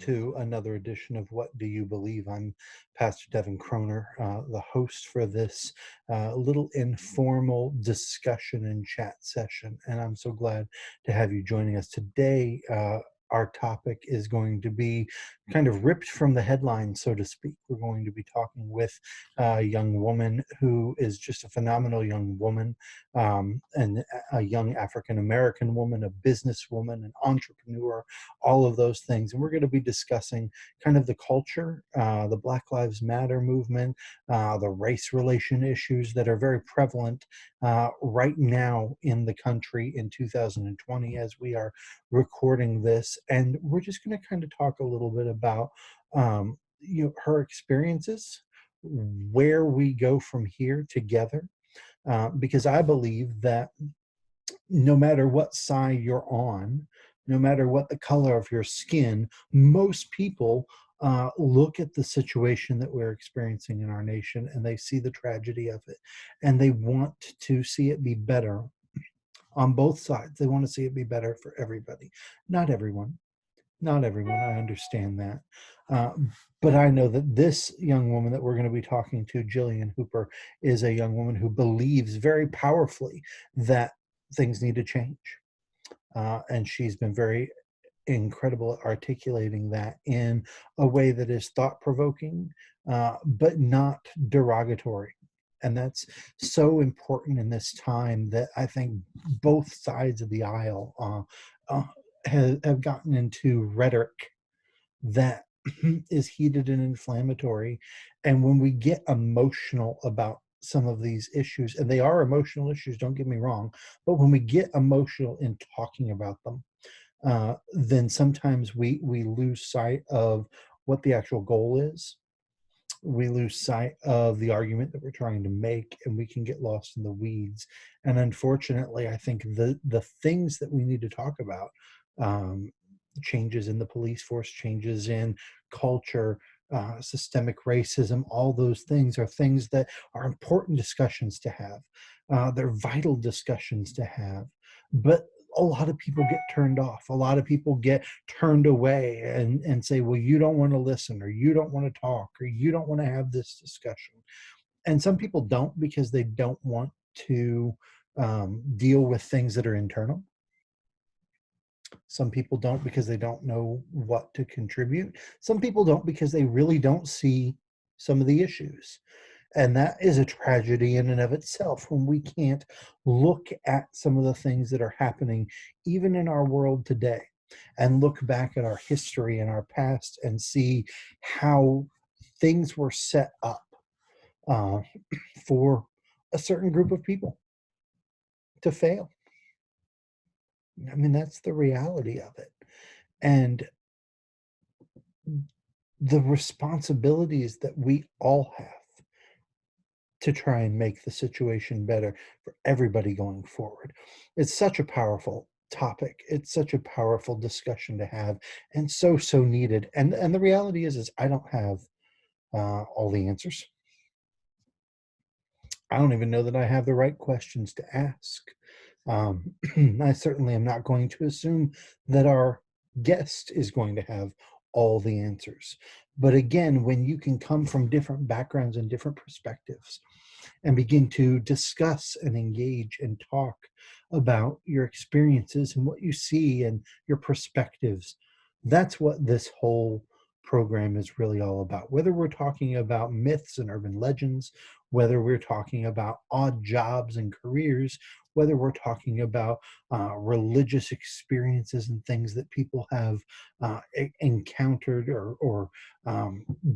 to another edition of What Do You Believe? I'm Pastor Devin Croner, the host for this little informal discussion and chat session. And I'm so glad to have you joining us today. Our topic is going to be kind of ripped from the headlines, so to speak. We're going to be talking with a young woman who is just a phenomenal young woman, and a young African-American woman, a businesswoman, an entrepreneur, all of those things. And we're going to be discussing kind of the culture, the Black Lives Matter movement, the race relation issues that are very prevalent right now in the country in 2020 as we are recording this. And we're just going to kind of talk a little bit about her experiences, where we go from here together, because I believe that no matter what side you're on, no matter what the color of your skin, most people look at the situation that we're experiencing in our nation and they see the tragedy of it and they want to see it be better on both sides. They want to see it be better for everybody. Not everyone. Not everyone. I understand that. Uh, but I know that this young woman that we're going to be talking to, Jillian Hooper, is a young woman who believes very powerfully that things need to change. And she's been very incredible at articulating that in a way that is thought-provoking, but not derogatory. And that's so important in this time that I think both sides of the aisle have gotten into rhetoric that is heated and inflammatory. And when we get emotional about some of these issues, and they are emotional issues, don't get me wrong, but when we get emotional in talking about them, then sometimes we lose sight of what the actual goal is. We lose sight of the argument that we're trying to make, and we can get lost in the weeds. And unfortunately, I think the things that we need to talk about, changes in the police force, changes in culture, systemic racism, all those things are things that are important discussions to have. They're vital discussions to have. But a lot of people get turned off. A lot of people get turned away and say, well, you don't want to listen, or you don't want to talk, or you don't want to have this discussion. And some people don't because they don't want to deal with things that are internal. Some people don't because they don't know what to contribute. Some people don't because they really don't see some of the issues. And that is a tragedy in and of itself when we can't look at some of the things that are happening, even in our world today, and look back at our history and our past and see how things were set up uh, for a certain group of people to fail. I mean, that's the reality of it. And the responsibilities that we all have to try and make the situation better for everybody going forward. It's such a powerful topic. It's such a powerful discussion to have, and so needed. And the reality is I don't have all the answers. I don't even know that I have the right questions to ask. I certainly am not going to assume that our guest is going to have all the answers. But again, when you can come from different backgrounds and different perspectives and begin to discuss and engage and talk about your experiences and what you see and your perspectives, that's what this whole program is really all about. Whether we're talking about myths and urban legends, whether we're talking about odd jobs and careers, whether we're talking about religious experiences and things that people have encountered or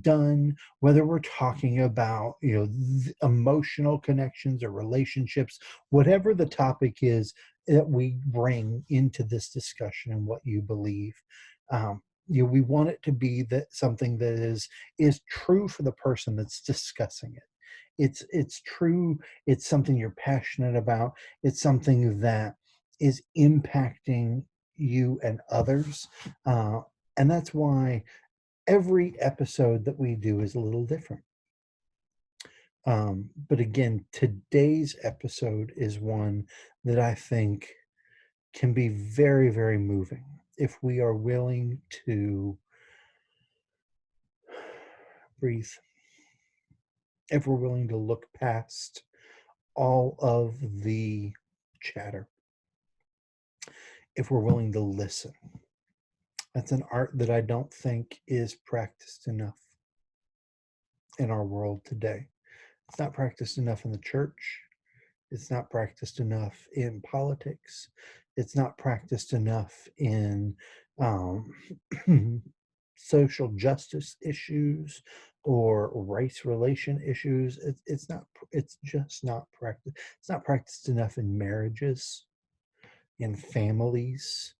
done, whether we're talking about emotional connections or relationships, whatever the topic is that we bring into this discussion and what you believe. We want it to be that something that is true for the person that's discussing it. It's true. It's something you're passionate about. It's something that is impacting you and others. And that's why every episode that we do is a little different. But again, today's episode is one that I think can be very, very moving if we are willing to breathe, if we're willing to look past all of the chatter, if we're willing to listen. That's an art that I don't think is practiced enough in our world today. It's not practiced enough in the church. It's not practiced enough in politics. It's not practiced enough in um, social justice issues or race relation issues. It's not. It's just not practiced. It's not practiced enough in marriages, in families.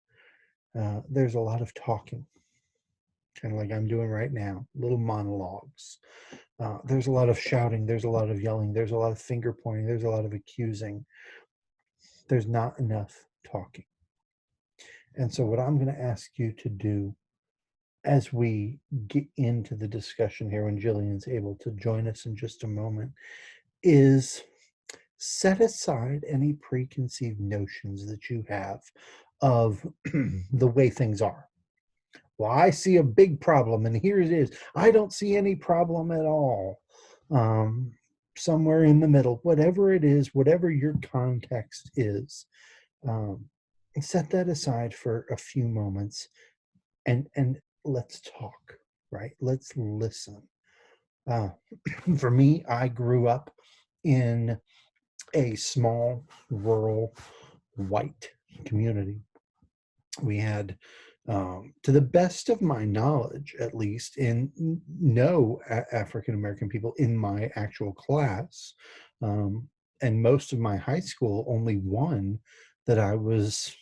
There's a lot of talking, kind of like I'm doing right now, little monologues. There's a lot of shouting. There's a lot of yelling. There's a lot of finger pointing. There's a lot of accusing. There's not enough talking. And so, what I'm going to ask you to do as we get into the discussion here, when Jillian's able to join us in just a moment, is set aside any preconceived notions that you have of the way things are. Well, I see a big problem, and here it is. I don't see any problem at all. Um, Somewhere in the middle, whatever it is, whatever your context is, um, set that aside for a few moments, and let's talk. Right? Let's listen. Uh, for me, I grew up in a small rural white community. We had, to the best of my knowledge, at least, in no African American people in my actual class, um, and most of my high school, only one that I was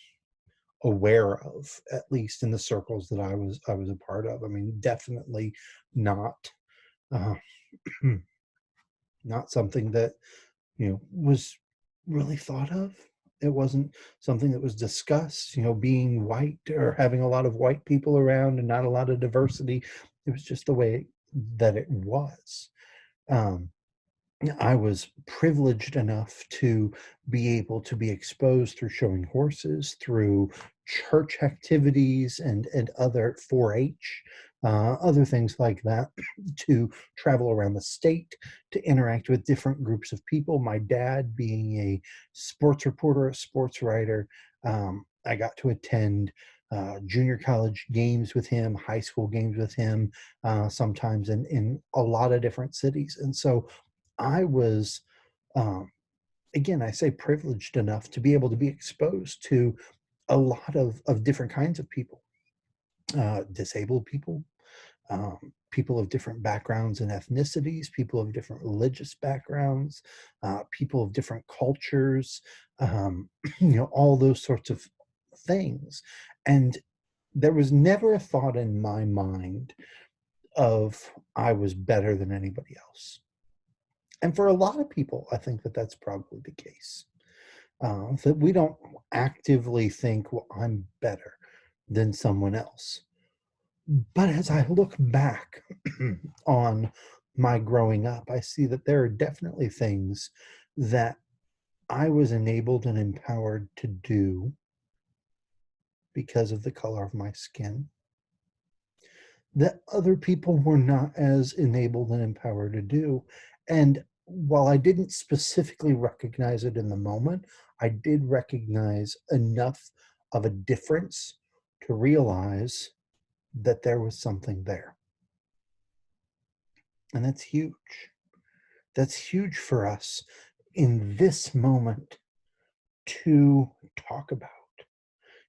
aware of, at least in the circles that I was a part of. I mean, definitely not uh, not something that was really thought of. It wasn't something that was discussed, being white or having a lot of white people around and not a lot of diversity. It was just the way that it was. Um, I was privileged enough to be able to be exposed through showing horses, through church activities, and other 4-H, other things like that, to travel around the state, to interact with different groups of people. My dad being a sports reporter, a sports writer, I got to attend junior college games with him, high school games with him, sometimes in a lot of different cities. And so I was, um, again, I say privileged enough to be able to be exposed to a lot of different kinds of people, disabled people, people of different backgrounds and ethnicities, people of different religious backgrounds, people of different cultures, um, all those sorts of things. And there was never a thought in my mind of I was better than anybody else. And for a lot of people, I think that that's probably the case. That we don't actively think, well, I'm better than someone else. But as I look back on my growing up, I see that there are definitely things that I was enabled and empowered to do because of the color of my skin that other people were not as enabled and empowered to do. And while I didn't specifically recognize it in the moment, I did recognize enough of a difference to realize that there was something there. And that's huge. That's huge for us in this moment to talk about.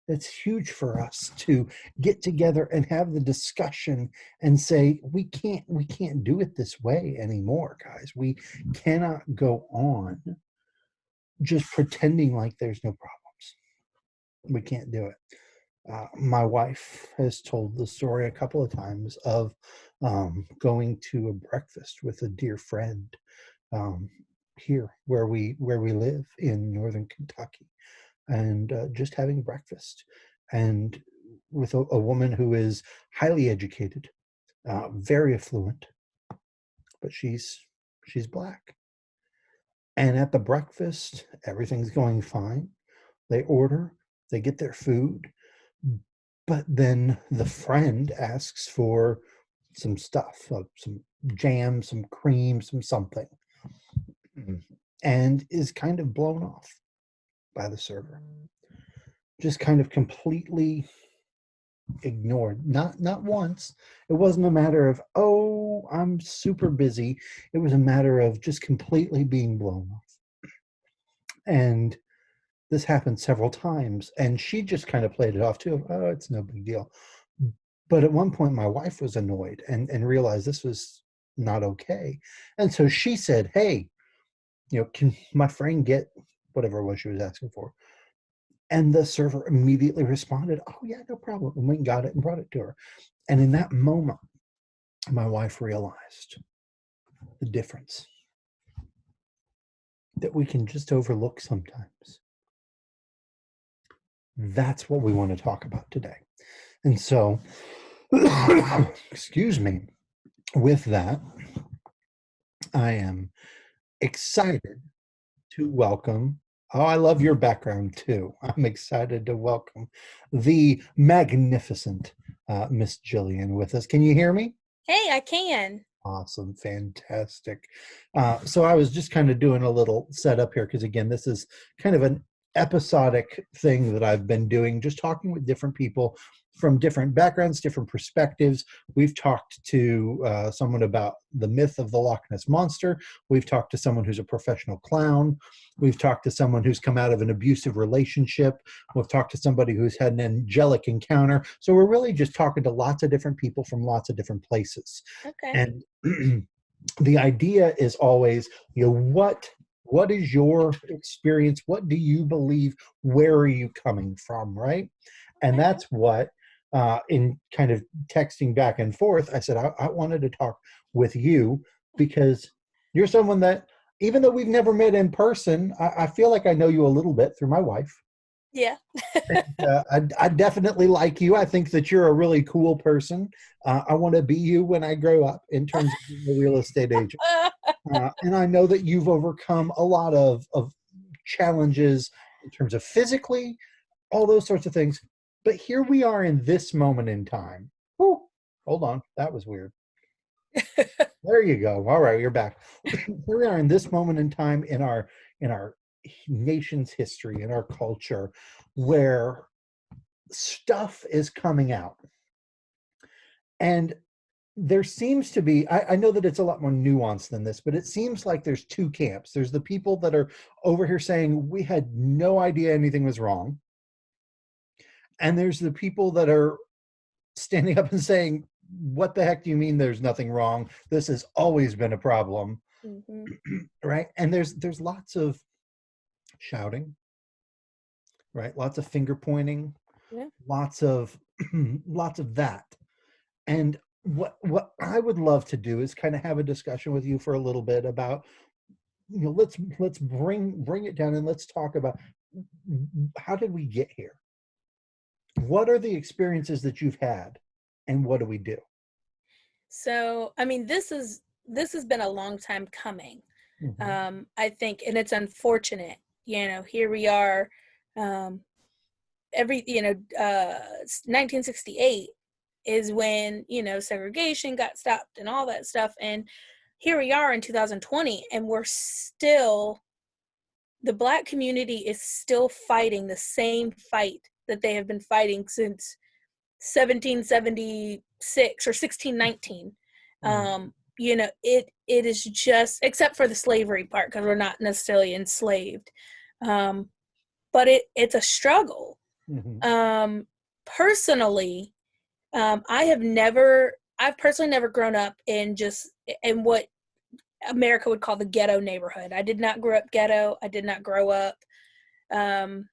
It's huge for us to get together and have the discussion and say we can't do it this way anymore, guys. We cannot go on just pretending like there's no problems. We can't do it. My wife has told the story a couple of times of going to a breakfast with a dear friend um, here where we live in northern Kentucky, and just having breakfast, and with a woman who is highly educated, very affluent, but she's black. And at the breakfast, everything's going fine. They order, they get their food, but then the friend asks for some stuff, some jam, some cream, some something, and is kind of blown off by the server. Just kind of completely ignored. Not once. It wasn't a matter of, oh, I'm super busy. It was a matter of just completely being blown off. And this happened several times, and she just kind of played it off too. Oh, it's no big deal. But at one point, my wife was annoyed and realized this was not okay. And so she said, hey, can my friend get whatever it was she was asking for? And the server immediately responded, oh, yeah, no problem. And we got it and brought it to her. And in that moment, my wife realized the difference that we can just overlook sometimes. That's what we want to talk about today. And so, excuse me, with that, I am excited to welcome. Oh, I love your background too. I'm excited to welcome the magnificent Miss Jillian with us. Can you hear me? Hey, I can. Awesome. Fantastic. So I was just kind of doing a little setup here because, again, this is kind of an episodic thing that I've been doing, just talking with different people from different backgrounds, different perspectives. We've talked to someone about the myth of the Loch Ness Monster. We've talked to someone who's a professional clown. We've talked to someone who's come out of an abusive relationship. We've talked to somebody who's had an angelic encounter. So we're really just talking to lots of different people from lots of different places. Okay. And the idea is always, what is your experience? What do you believe? Where are you coming from? Right. And Okay. that's what, in kind of texting back and forth, I said, I wanted to talk with you because you're someone that, even though we've never met in person, I feel like I know you a little bit through my wife. Yeah. I definitely like you. I think that you're a really cool person. I want to be you when I grow up in terms of being a real estate agent. And I know that you've overcome a lot of challenges in terms of physically, all those sorts of things. But here we are in this moment in time. Whew, hold on, that was weird. There you go. All right, you're back. Here we are in this moment in time in our nation's history, in our culture, where stuff is coming out. And there seems to be, I know that it's a lot more nuanced than this, but it seems like there's two camps. There's the people that are over here saying we had no idea anything was wrong. And there's the people that are standing up and saying, what the heck do you mean there's nothing wrong? This has always been a problem. hmm Right. And there's lots of shouting, right? Lots of finger pointing, Yeah. lots of lots of that. And what I would love to do is kind of have a discussion with you for a little bit about, let's bring it down and let's talk about how did we get here? What are the experiences that you've had and what do we do? So, I mean, this has been a long time coming. Mm-hmm. I think, and it's unfortunate. Here we are. Um, 1968 is when segregation got stopped and all that stuff, and here we are in 2020, and the Black community is still fighting the same fight that they have been fighting since 1776 or 1619. It is just, except for the slavery part, because we're not necessarily enslaved. But it's a struggle. Mm-hmm. Personally, I've personally never grown up in what America would call the ghetto neighborhood. I did not grow up ghetto. I did not grow up um,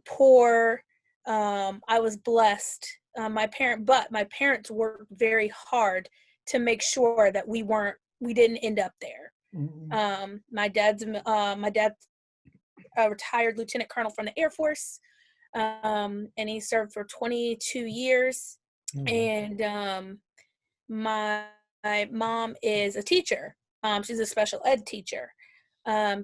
poor. I was blessed. My parents worked very hard to make sure that we didn't end up there. Mm-hmm. My dad's a retired lieutenant colonel from the Air Force, and he served for 22 years. Mm-hmm. And my mom is a teacher. She's a special ed teacher.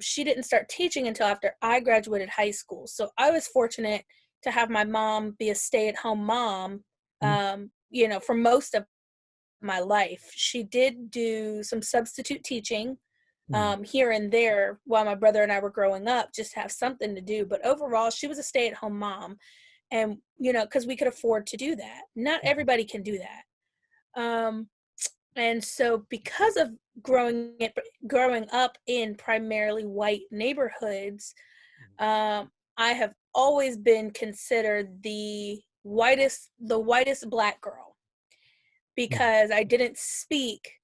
She didn't start teaching until after I graduated high school. So I was fortunate to have my mom be a stay-at-home mom, for most of my life. She did do some substitute teaching Mm. here and there while my brother and I were growing up, just to have something to do. But overall, she was a stay-at-home mom, and because we could afford to do that. Not everybody can do that. And so, because of growing up in primarily white neighborhoods, I have always been considered the whitest black girl, Mm. because I didn't speak,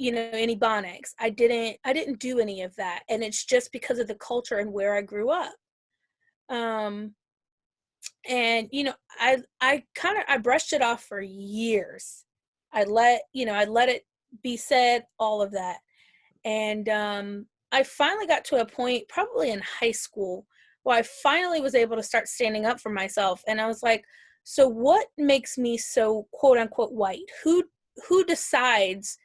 any Ebonics. I didn't do any of that. And it's just because of the culture and where I grew up. Um and I brushed it off for years. I let it be said, all of that. And I finally got to a point, probably in high school, where I finally was able to start standing up for myself. And I was like, so what makes me so quote unquote white? Who decides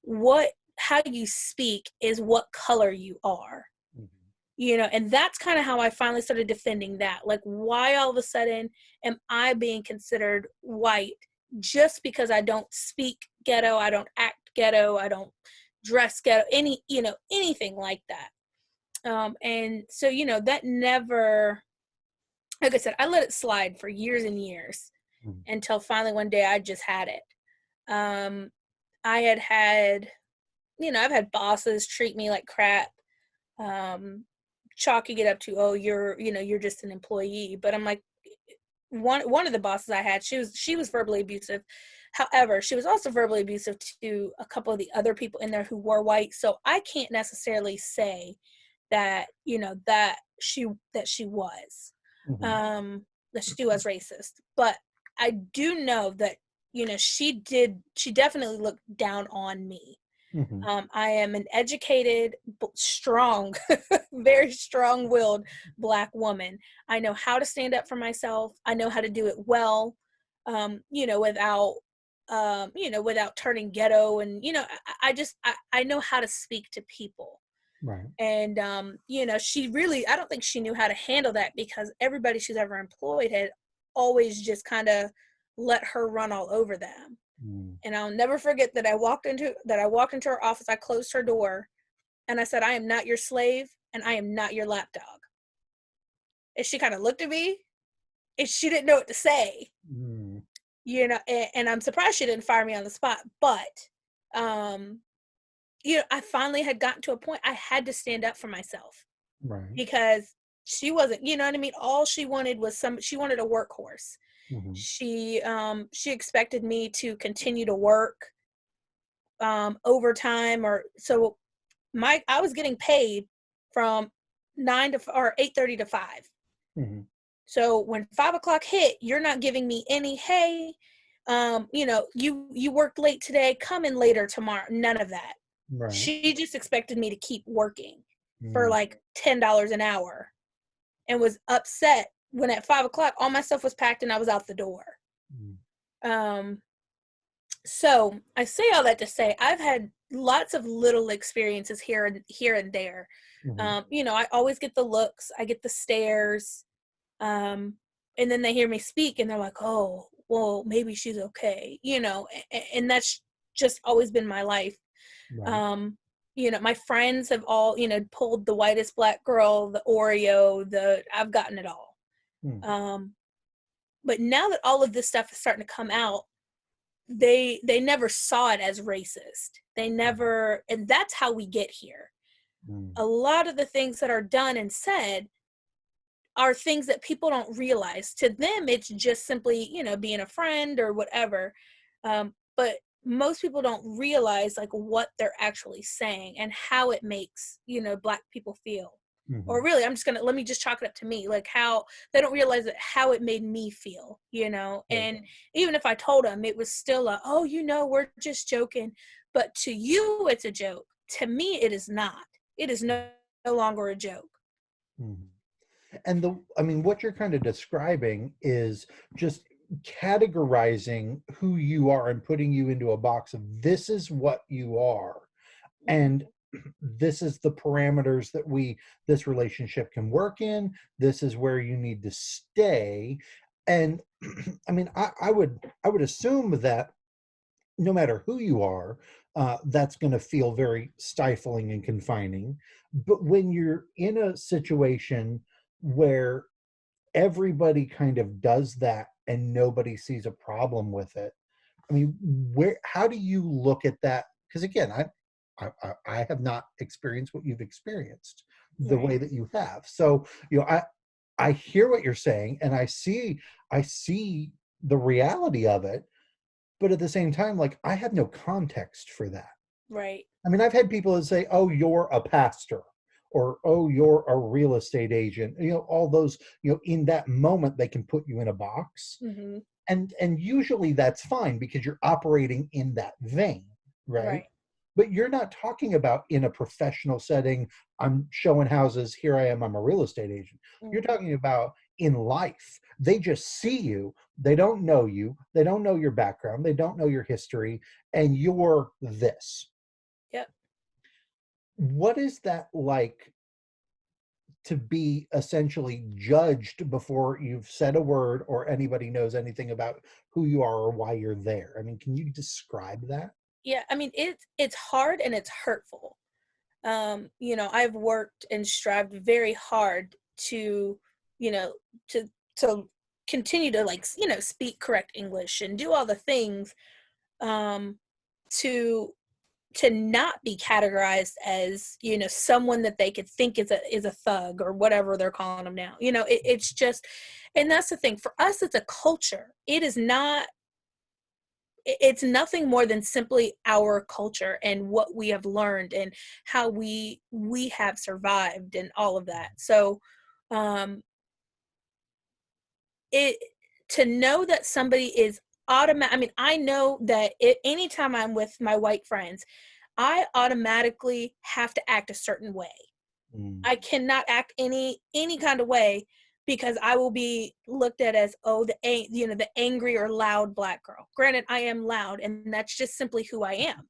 what how you speak is what color you are? Mhm. And that's kind of how I finally started defending that. Like, why all of a sudden am I being considered white just because I don't speak ghetto, I don't act ghetto, I don't dress ghetto, anything like that. And so, that never, like I said, I let it slide for years and years, Mhm. until finally one day I just had it. Um, I had, I've had bosses treat me like crap, chalking it up to, oh, you're just an employee. But I'm like, one of the bosses I had, she was verbally abusive. However, she was also verbally abusive to a couple of the other people in there who were white. So I can't necessarily say that, that she was Mhm. um that she was racist. But I do know that, she definitely looked down on me. Mhm. I am an educated, strong, very strong willed Black woman. I know how to stand up for myself. I know how to do it well, without turning ghetto. And, I know how to speak to people. Right. And, I don't think she knew how to handle that, because everybody she's ever employed had always just kind of let her run all over them. Mm. And I'll never forget that I walked into her office, I closed her door, and I said, "I am not your slave, and I am not your lapdog." And she kind of looked at me, and she didn't know what to say. Mm. And I'm surprised she didn't fire me on the spot. But um, I finally had gotten to a point I had to stand up for myself, Right. because she wasn't, you know what I mean? All she wanted a workhorse. Mhm. She expected me to continue to work overtime, or so. I was getting paid from 8:30 to 5. Mhm. So when 5 o'clock hit, you're not giving me any, hey, you worked late today, come in later tomorrow. None of that. Right. She just expected me to keep working for Mm. like $10 an hour, and was upset when at 5 o'clock all my stuff was packed and I was out the door. Mm. Um, so I say all that to say I've had lots of little experiences here and there. Mhm. I always get the looks, I get the stares, um, and then they hear me speak and they're like, "Oh, well, maybe she's okay," and that's just always been my life. Right. My friends have all, pulled the whitest black girl, the Oreo, I've gotten it all. Mm. Um, but now that all of this stuff is starting to come out, they never saw it as racist. They Mhm. never, and that's how we get here. Mm. A lot of the things that are done and said are things that people don't realize. To them, it's just simply, being a friend or whatever. But most people don't realize like what they're actually saying and how it makes, Black people feel. Or Mhm. really, let me just chalk it up to me, like how they don't realize that how it made me feel, Right. and even if I told them, it was still oh, we're just joking. But to you, it's a joke. To me, it is not. It is no longer a joke. Mhm. And I mean, what you're kind of describing is just categorizing who you are and putting you into a box of this is what you are. And this is the parameters that this relationship can work in. This is where you need to stay. And I mean, I would assume that no matter who you are, that's going to feel very stifling and confining. But when you're in a situation where everybody kind of does that and nobody sees a problem with it, I mean, how do you look at that? Because again, I have not experienced what you've experienced the Right. way that you have. So, I hear what you're saying, and I see the reality of it, but at the same time, like, I have no context for that. Right. I mean, I've had people that say, "Oh, you're a pastor," or "Oh, you're a real estate agent." All those, in that moment, they can put you in a box. Hmm. And usually that's fine because you're operating in that vein, right? Right. But you're not talking about in a professional setting, I'm showing houses, here I am, I'm a real estate agent. You're Hmm. talking about in life. They just see you, they don't know you, they don't know your background, they don't know your history, and you're this. Yep. What is that like to be essentially judged before you've said a word or anybody knows anything about who you are or why you're there? I mean, can you describe that? Yeah. I mean, it's hard and it's hurtful. I've worked and strived very hard to, you know, to continue to, like, speak correct English and do all the things, um, to not be categorized as, someone that they could think is a thug or whatever they're calling them now. It's just, and that's the thing for us. It's a culture. It is not. It's nothing more than simply our culture and what we have learned and how we have survived and all of that. So, um, it to know that somebody is automatic. I mean, I know that anytime I'm with my white friends, I automatically have to act a certain way. Mm, I cannot act any kind of way because I will be looked at as, oh, the angry or loud black girl. Granted, I am loud, and that's just simply who I am.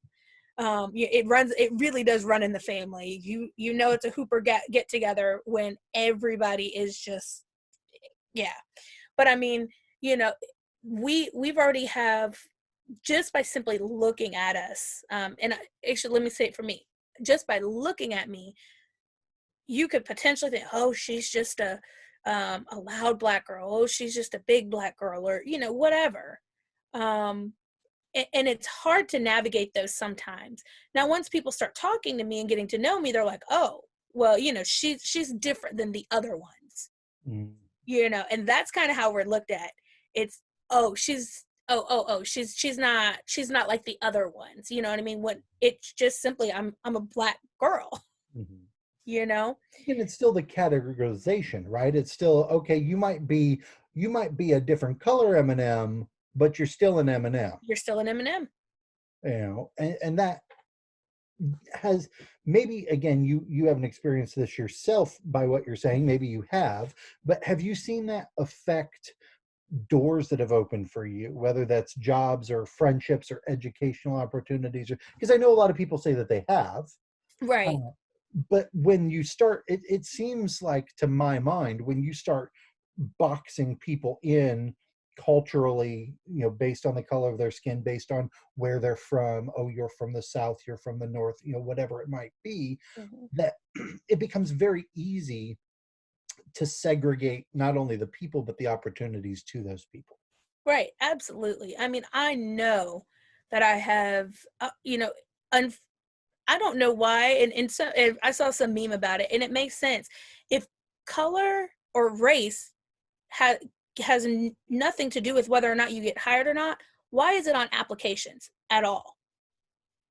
It really does run in the family. It's a Hooper get together when everybody is just, yeah. But I mean, you know, we've already have, just by simply looking at us, actually, let me say it for me. Just by looking at me, you could potentially think, oh, she's just a loud black girl. Oh, she's just a big black girl, or whatever. Um, and it's hard to navigate those sometimes. Now, once people start talking to me and getting to know me, they're like, oh, well, she's different than the other ones. mm, And that's kind of how we're looked at. It's, oh, she's not like the other ones. You know what I mean? When it's just simply, I'm a black girl. mhm. You know, And it's still the categorization, right? It's still okay. You might be a different color M&M, but you're still an M&M. you're still an M&M. And that has, maybe again, you haven't experienced this yourself by what you're saying. Maybe you have, but have you seen that affect doors that have opened for you, whether that's jobs or friendships or educational opportunities? Because I know a lot of people say that they have, Right. uh, but when you start, it seems like, to my mind, when you start boxing people in culturally, based on the color of their skin, based on where they're from, oh, you're from the South, you're from the North, whatever it might be, Mhm. that it becomes very easy to segregate not only the people but the opportunities to those people. Right, absolutely. I mean, I know that I have, un- I don't know why, and I saw some meme about it, and it makes sense. If color or race ha- has nothing to do with whether or not you get hired or not, why is it on applications at all?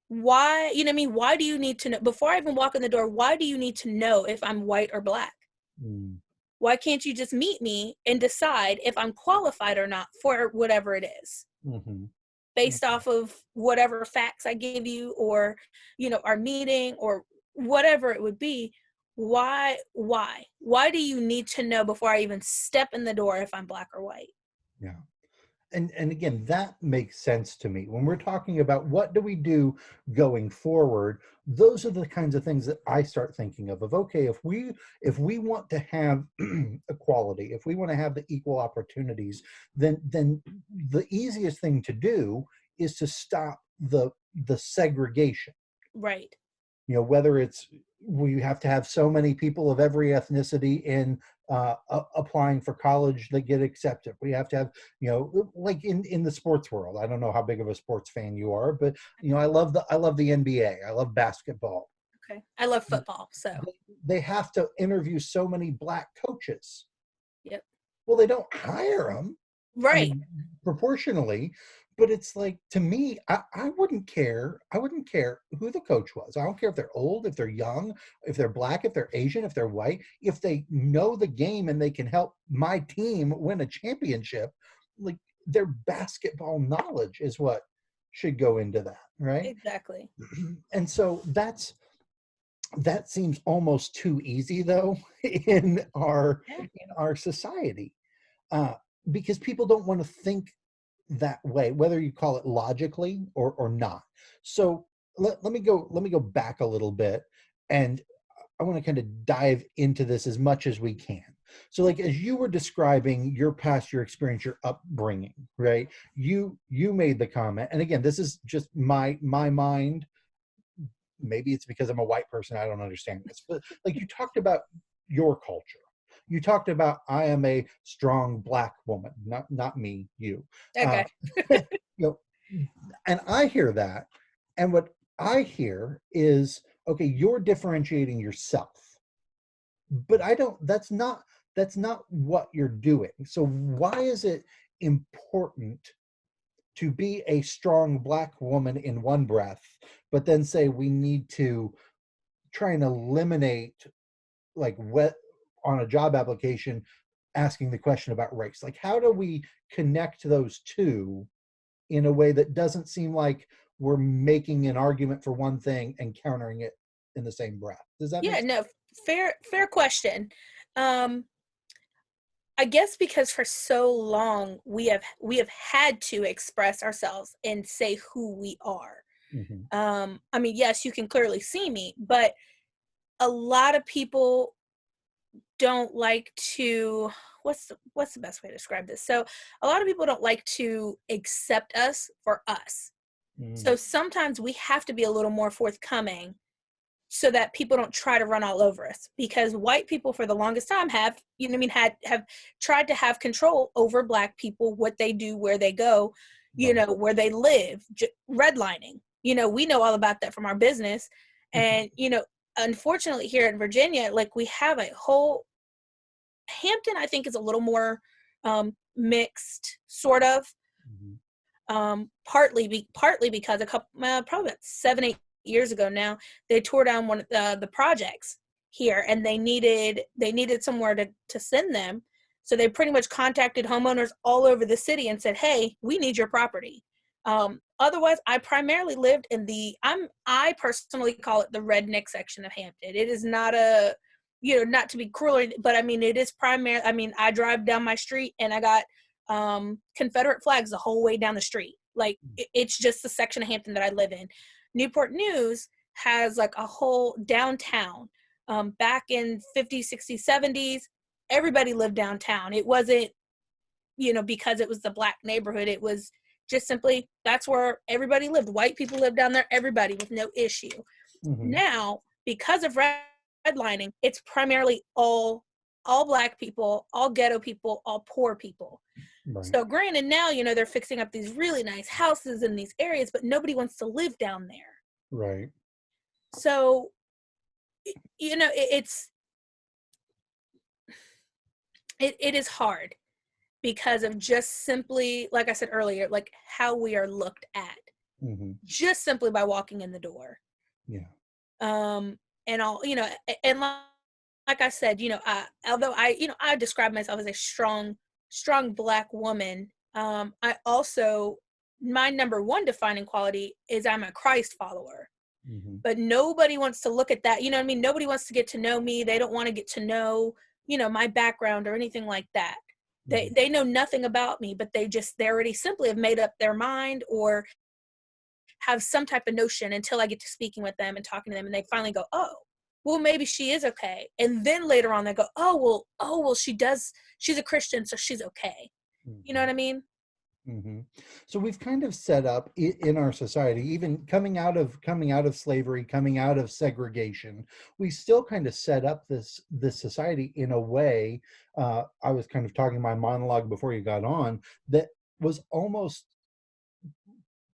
Why, you know what I mean? Why do you need to know before I even walk in the door? Why do you need to know if I'm white or black? Mm, Why can't you just meet me and decide if I'm qualified or not for whatever it is, mhm, based mhm. off of whatever facts I give you, or our meeting, or whatever it would be? Why do you need to know before I even step in the door if I'm black or white? Yeah. And again, that makes sense to me when we're talking about what do we do going forward. Those are the kinds of things that I start thinking of okay, if we want to have equality, if we want to have the equal opportunities, then the easiest thing to do is to stop the segregation. Right. Whether it's we have to have so many people of every ethnicity in applying for college that get accepted. We have to have, like in the sports world. I don't know how big of a sports fan you are, but I love the NBA. I love basketball. Okay. I love football, so. They have to interview so many black coaches. Yep. Well, they don't hire them. I Right. mean, proportionally, but it's like, to me, I wouldn't care. I wouldn't care who the coach was. I don't care if they're old, if they're young, if they're black, if they're Asian, if they're white, if they know the game and they can help my team win a championship. Like, their basketball knowledge is what should go into that, right? Exactly. And so that seems almost too easy, though, in our Yeah. in our society, uh, because people don't want to think that way, whether you call it logically or not. So let me go back a little bit, and I want to kind of dive into this as much as we can. So, like, as you were describing your experience, your upbringing, right? You made the comment, and again, this is just my mind. Maybe it's because I'm a white person, I don't understand this, but like, you talked about your culture. You talked about, I am a strong black woman, not me, you. Uh, Okay. you know, and I hear that, and what I hear is, okay, you're differentiating yourself, but I don't. That's not what you're doing. So why is it important to be a strong black woman in one breath, but then say we need to try and eliminate, like, what on a job application, asking the question about race? Like, how do we connect those two in a way that doesn't seem like we're making an argument for one thing and countering it in the same breath? Does that make Yeah, sense? no, fair question. Um, I guess because for so long we have had to express ourselves and say who we are. Hmm. I mean, yes, you can clearly see me, but a lot of people don't like to, what's the best way to describe this? So a lot of people don't like to accept us for us. Mm. So sometimes we have to be a little more forthcoming so that people don't try to run all over us, because white people for the longest time have, have tried to have control over black people, what they do, where they go, Right. where they live, redlining. We know all about that from our business. And unfortunately here in Virginia, like, we have a whole, Hampton, I think, is a little more mixed, sort of. Mhm. Partly because a couple, probably about 7-8 years ago now, they tore down one of the projects here, and they needed somewhere to send them. So they pretty much contacted homeowners all over the city and said, "Hey, we need your property." Otherwise, I primarily lived in I personally call it the redneck section of Hampton. It is not not to be cruel, but I mean, it is primary. I mean, I drive down my street and I got Confederate flags the whole way down the street. Like, it's just the section of Hampton that I live in. Newport News has like a whole downtown. Back in 50s, 60s, 70s, everybody lived downtown. It wasn't, because it was the black neighborhood. It was just simply, that's where everybody lived. White people lived down there, everybody, with no issue. Mhm. Now, because of redlining, it's primarily all black people, all ghetto people, all poor people. Right. So granted, now, they're fixing up these really nice houses in these areas, but nobody wants to live down there. Right. So, it is hard because of just simply, like I said earlier, like how we are looked at, Hmm. just simply by walking in the door. Yeah. Um, and all, and like I said, although I describe myself as a strong black woman, I also, my number one defining quality is I'm a Christ follower. Hmm. But nobody wants to look at that. You know what I mean? Nobody wants to get to know me. They don't want to get to know, my background or anything like that. They Hmm. they know nothing about me, but they already simply have made up their mind or have some type of notion until I get to speaking with them and talking to them, and they finally go, "Oh, well, maybe she is okay." And then later on, they go, "Oh, well, she's a Christian, so she's okay." You know Hmm. what I mean? hmm So we've kind of set up in our society, even coming out of slavery, coming out of segregation, we still kind of set up this society in a way. I was kind of talking my monologue before you got on, that was almost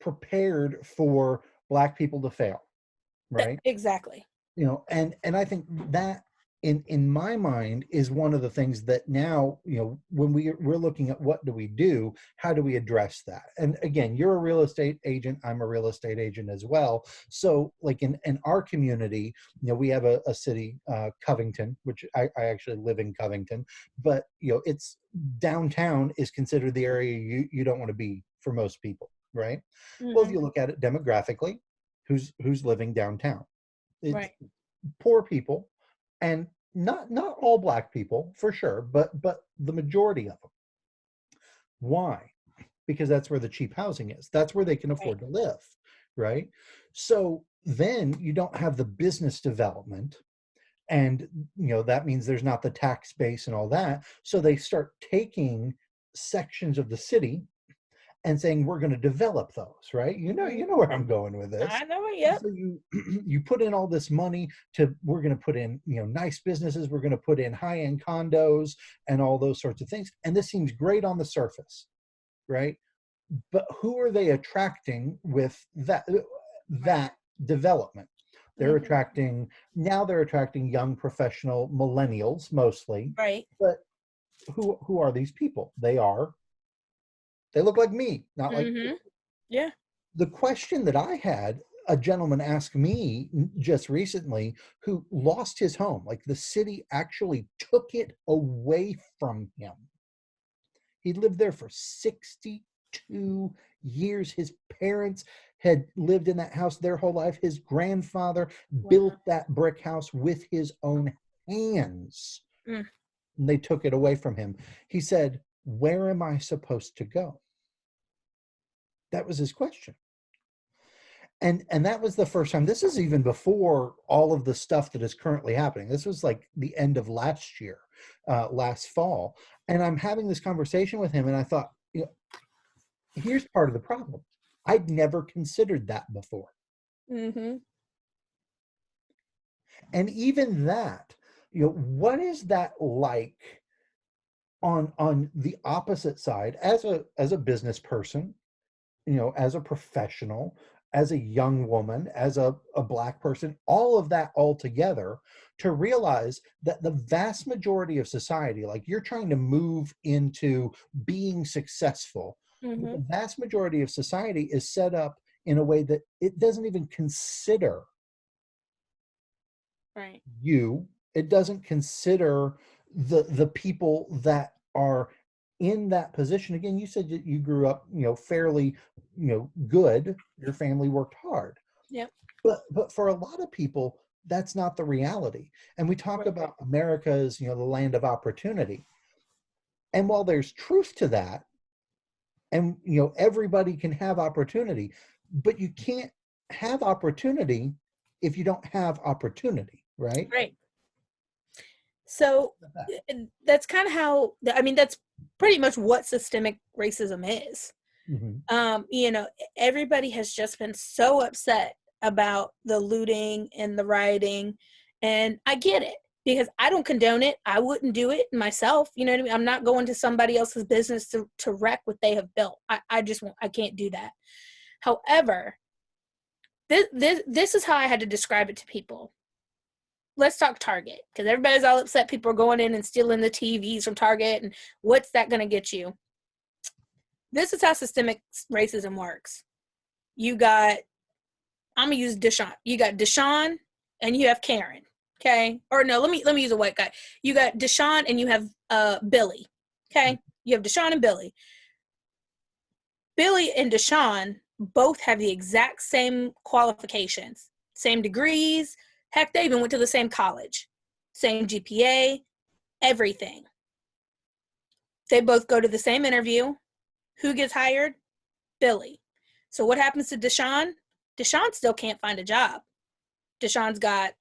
prepared for Black people to fail, right? Exactly. And I think that in my mind is one of the things that now, when we're looking at what do we do, how do we address that? And again, you're a real estate agent, I'm a real estate agent as well. So like in our community, we have a city, Covington, which I actually live in Covington, but it's downtown is considered the area you don't want to be for most people, right? Well, if Hmm. you look at it demographically, who's living downtown? It's Right. poor people, and not all Black people for sure, but the majority of them. Why? Because that's where the cheap housing is. That's where they can Right. afford to live, right? So then you don't have the business development, and that means there's not the tax base and all that. So they start taking sections of the city and saying we're going to develop those, right? Hmm. Where I'm going with this. I know it. And Yep. so you put in all this money to, we're going to put in nice businesses, we're going to put in high-end condos and all those sorts of things, and this seems great on the surface, right? But who are they attracting with Right. that development? they're Hmm. attracting they're attracting young professional millennials mostly. Right. But who are these people? They look like me, not like you. Hmm. Yeah. The question that I had, a gentleman asked me just recently, who lost his home. Like the city actually took it away from him. He lived there for 62 years. His parents had lived in that house their whole life. His grandfather Wow. built that brick house with his own hands, Mm. and they took it away from him. He said, "Where am I supposed to go?" That was his question. And that was the first time. This is even before all of the stuff that is currently happening. This was like the end of last year, last fall. And I'm having this conversation with him, and I thought, here's part of the problem. I'd never considered that before. Hmm. And even that, what is that like on the opposite side, as a business person, as a professional, as a young woman, as a Black person, all of that all together, to realize that the vast majority of society, like you're trying to move into being successful, but Hmm. the vast majority of society is set up in a way that it doesn't even consider Right. you. It doesn't consider the people that are in that position. Again, you said that you grew up, fairly, good. Your family worked hard, Yep. but for a lot of people, that's not the reality. And we talk Right. about America as, the land of opportunity. And while there's truth to that, and everybody can have opportunity, but you can't have opportunity if you don't have opportunity, right? Right. So that's kind of how, I mean, that's pretty much what systemic racism is. Mhm. You know, everybody has just been so upset about the looting and the rioting, and I get it because I don't condone it. I wouldn't do it myself. You know what I mean? I'm not going to somebody else's business to wreck what they have built. I just won't, I can't do that. However, this is how I had to describe it to people. Let's talk Target, because everybody's all upset. People are going in and stealing the TVs from Target, and what's that going to get you? This is how systemic racism works. You got, I'm gonna use Deshaun. You got Deshaun and you have Karen. Okay. Or no, let me use a white guy. You got Deshaun and you have Billy. Okay. You have Deshaun and Billy. Billy and Deshaun both have the exact same qualifications, same degrees. Heck, they even went to the same college, same GPA, everything. They both go to the same interview. Who gets hired? Billy. So what happens to Deshaun? Deshaun still can't find a job. Deshaun's got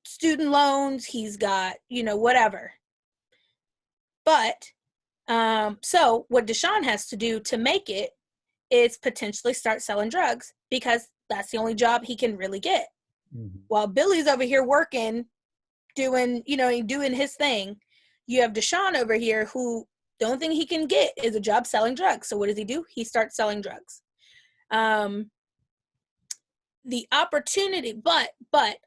student loans, he's got, whatever. But So what Deshaun has to do to make it is potentially start selling drugs, because that's the only job he can really get. Mm-hmm. While Billy's over here working, doing his thing, you have Deshaun over here who the only thing he can get is a job selling drugs. So what does he do? He starts selling drugs. The opportunity, but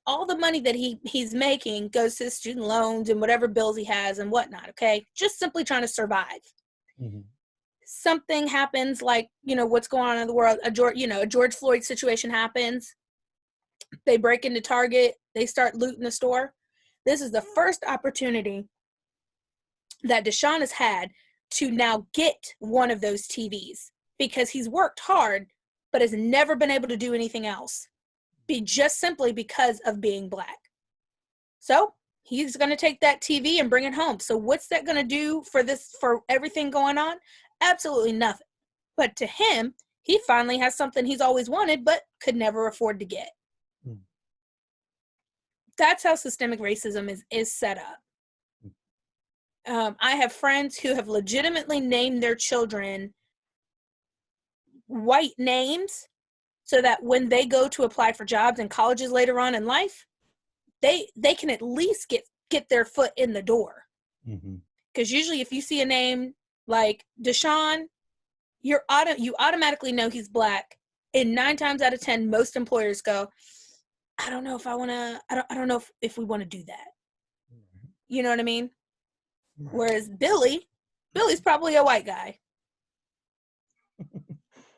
all the money that he's making goes to his student loans and whatever bills he has and whatnot. Okay, just simply trying to survive. Mm-hmm. Something happens, like what's going on in the world. A George Floyd situation happens. They break into Target. They start looting the store. This is the first opportunity that Deshaun has had to now get one of those TVs, because he's worked hard but has never been able to do anything else, just simply because of being Black. So he's going to take that TV and bring it home. So what's that going to do for everything going on? Absolutely nothing. But to him, he finally has something he's always wanted but could never afford to get. Mm. That's how systemic racism is set up. I have friends who have legitimately named their children white names so that when they go to apply for jobs in colleges later on in life, they can at least get their foot in the door. Mm-hmm. Because usually if you see a name like Deshaun, you automatically know he's Black. And 9 times out of 10, most employers go, I don't know if I want to, I don't know if we want to do that. You know what I mean? Right. Whereas Billy's probably a white guy.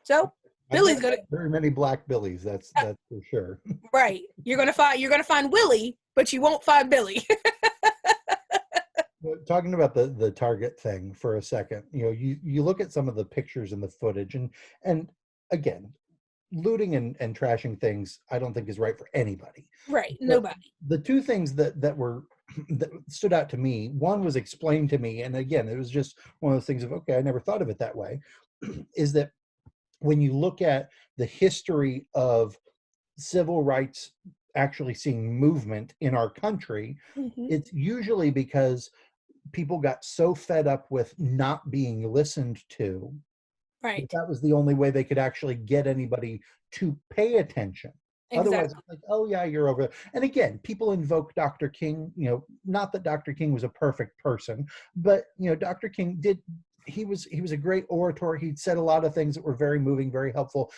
So Billy's gonna very many Black Billies. That's for sure. right. You're gonna find Willie, but you won't find Billy. Talking about the Target thing for a second, you look at some of the pictures and the footage, and again, looting and trashing things, I don't think is right for anybody. Right. But Nobody. the two things that were that stood out to me, one was explained to me, and again, it was just one of those things of, okay, I never thought of it that way, is that when you look at the history of civil rights actually seeing movement in our country, Mm-hmm. it's usually because people got so fed up with not being listened to Right. that was the only way they could actually get anybody to pay attention. Otherwise, Exactly. it's like, oh yeah, you're over. And again, people invoke Dr. King, not that Dr. King was a perfect person, but Dr. King he was a great orator. He'd said a lot of things that were very moving, very helpful,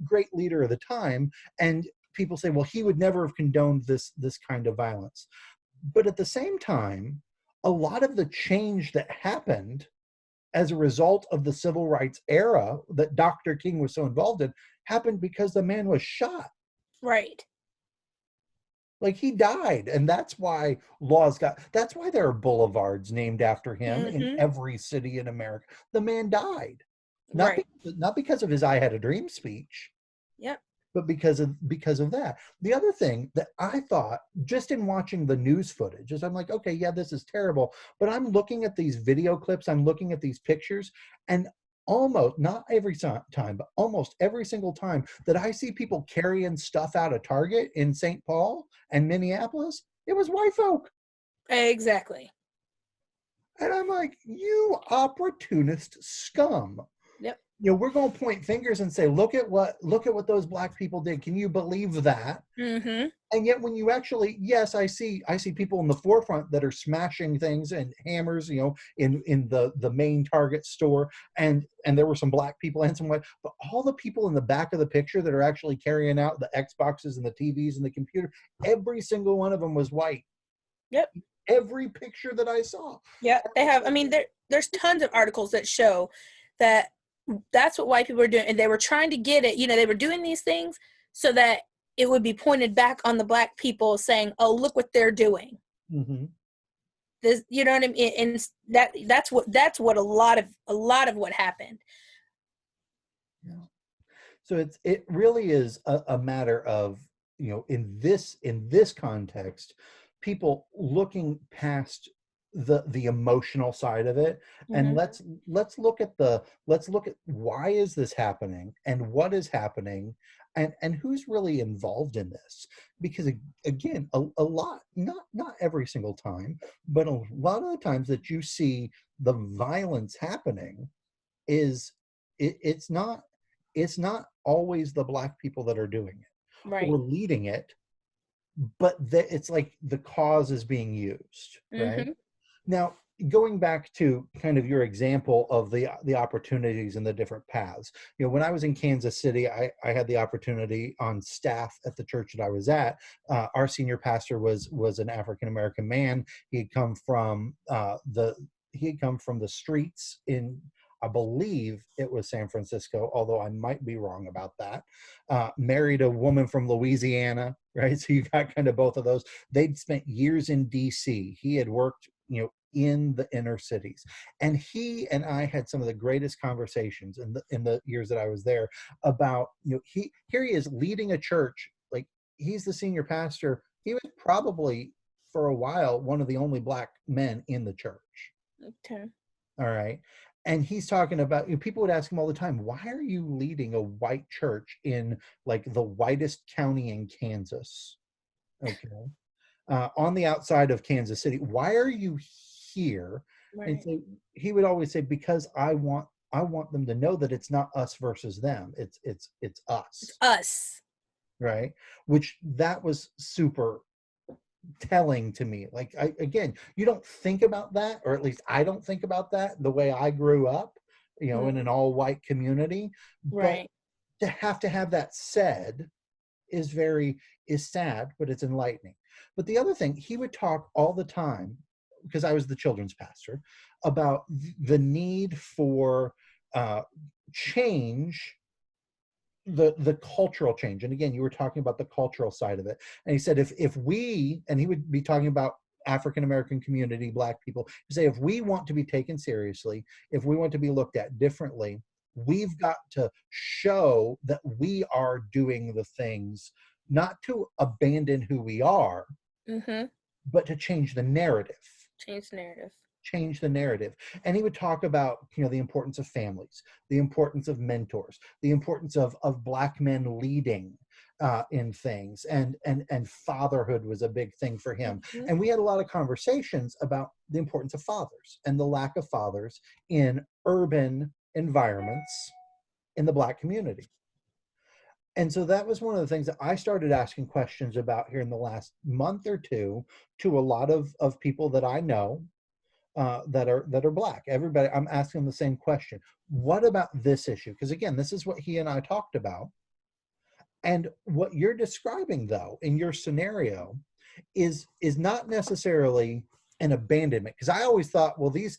great leader of the time. And people say, well, he would never have condoned this kind of violence. But at the same time, a lot of the change that happened as a result of the civil rights era that Dr. King was so involved in happened because the man was shot. Right. Like, he died, and that's why that's why there are boulevards named after him in Mm-hmm. every city in America. The man died. Not Right. not because of his I Had a Dream speech, Yep. but because of that. The other thing that I thought, just in watching the news footage, is I'm like, okay, yeah, this is terrible, but I'm looking at these video clips, I'm looking at these pictures, and almost, not every time, but almost every single time that I see people carrying stuff out of Target in St. Paul and Minneapolis, it was white folk. Exactly. And I'm like, you opportunist scum. Yep. We're going to point fingers and say, look at what those Black people did. Can you believe that? Mm-hmm. And yet when you actually, yes, I see people in the forefront that are smashing things and hammers, in the main Target store, and there were some Black people and some white, but all the people in the back of the picture that are actually carrying out the Xboxes and the TVs and the computer, every single one of them was white. Yep. Every picture that I saw. Yeah, they have. I mean, there's tons of articles that show that that's what white people are doing, and they were trying to get it. They were doing these things so that it would be pointed back on the Black people, saying, "Oh, look what they're doing." Mm-hmm. This, you know what I mean? And that's what a lot of what happened. Yeah. So it really is a matter of, in this context, people looking past the emotional side of it, and Mm-hmm. let's look at why is this happening and what is happening, and who's really involved in this. Because again, a lot, not every single time, but a lot of the times that you see the violence happening is it's not always the Black people that are doing it Right. or leading it, but it's like the cause is being used, right? Mm-hmm. Now, going back to kind of your example of the opportunities and the different paths, when I was in Kansas City, I had the opportunity on staff at the church that I was at. Our senior pastor was an African American man. He had come from the streets in, I believe it was San Francisco, although I might be wrong about that. Married a woman from Louisiana, right? So you got kind of both of those. They'd spent years in DC. He had worked, in the inner cities. And he and I had some of the greatest conversations in the years that I was there about, here he is leading a church, like he's the senior pastor. He was probably for a while one of the only Black men in the church. Okay. All right. And he's talking about, people would ask him all the time, why are you leading a white church in like the whitest county in Kansas? Okay. On the outside of Kansas City. Why are you here? And Right. so he would always say, because I want them to know that it's not us versus them. It's It's us, us. right? Which that was super telling to me. Like, again, you don't think about that, or at least I don't think about that the way I grew up, Mm. in an all white community. But Right. to have that said is sad, but it's enlightening. But the other thing, he would talk all the time, because I was the children's pastor, about the need for uh, change, the cultural change. And again, you were talking about the cultural side of it. And he said, if we, and he would be talking about African American community, Black people, say, if we want to be taken seriously, if we want to be looked at differently, we've got to show that we are doing the things, not to abandon who we are, Mm-hmm. but to change the narrative. Change the narrative. Change the narrative. And he would talk about, the importance of families, the importance of mentors, the importance of Black men leading in things, and fatherhood was a big thing for him. Mm-hmm. And we had a lot of conversations about the importance of fathers and the lack of fathers in urban environments in the Black community. And so that was one of the things that I started asking questions about here in the last month or two, to a lot of people that I know, that are Black. Everybody, I'm asking them the same question. What about this issue? Because again, this is what he and I talked about. And what you're describing, though, in your scenario, is not necessarily an abandonment. Because I always thought, well, these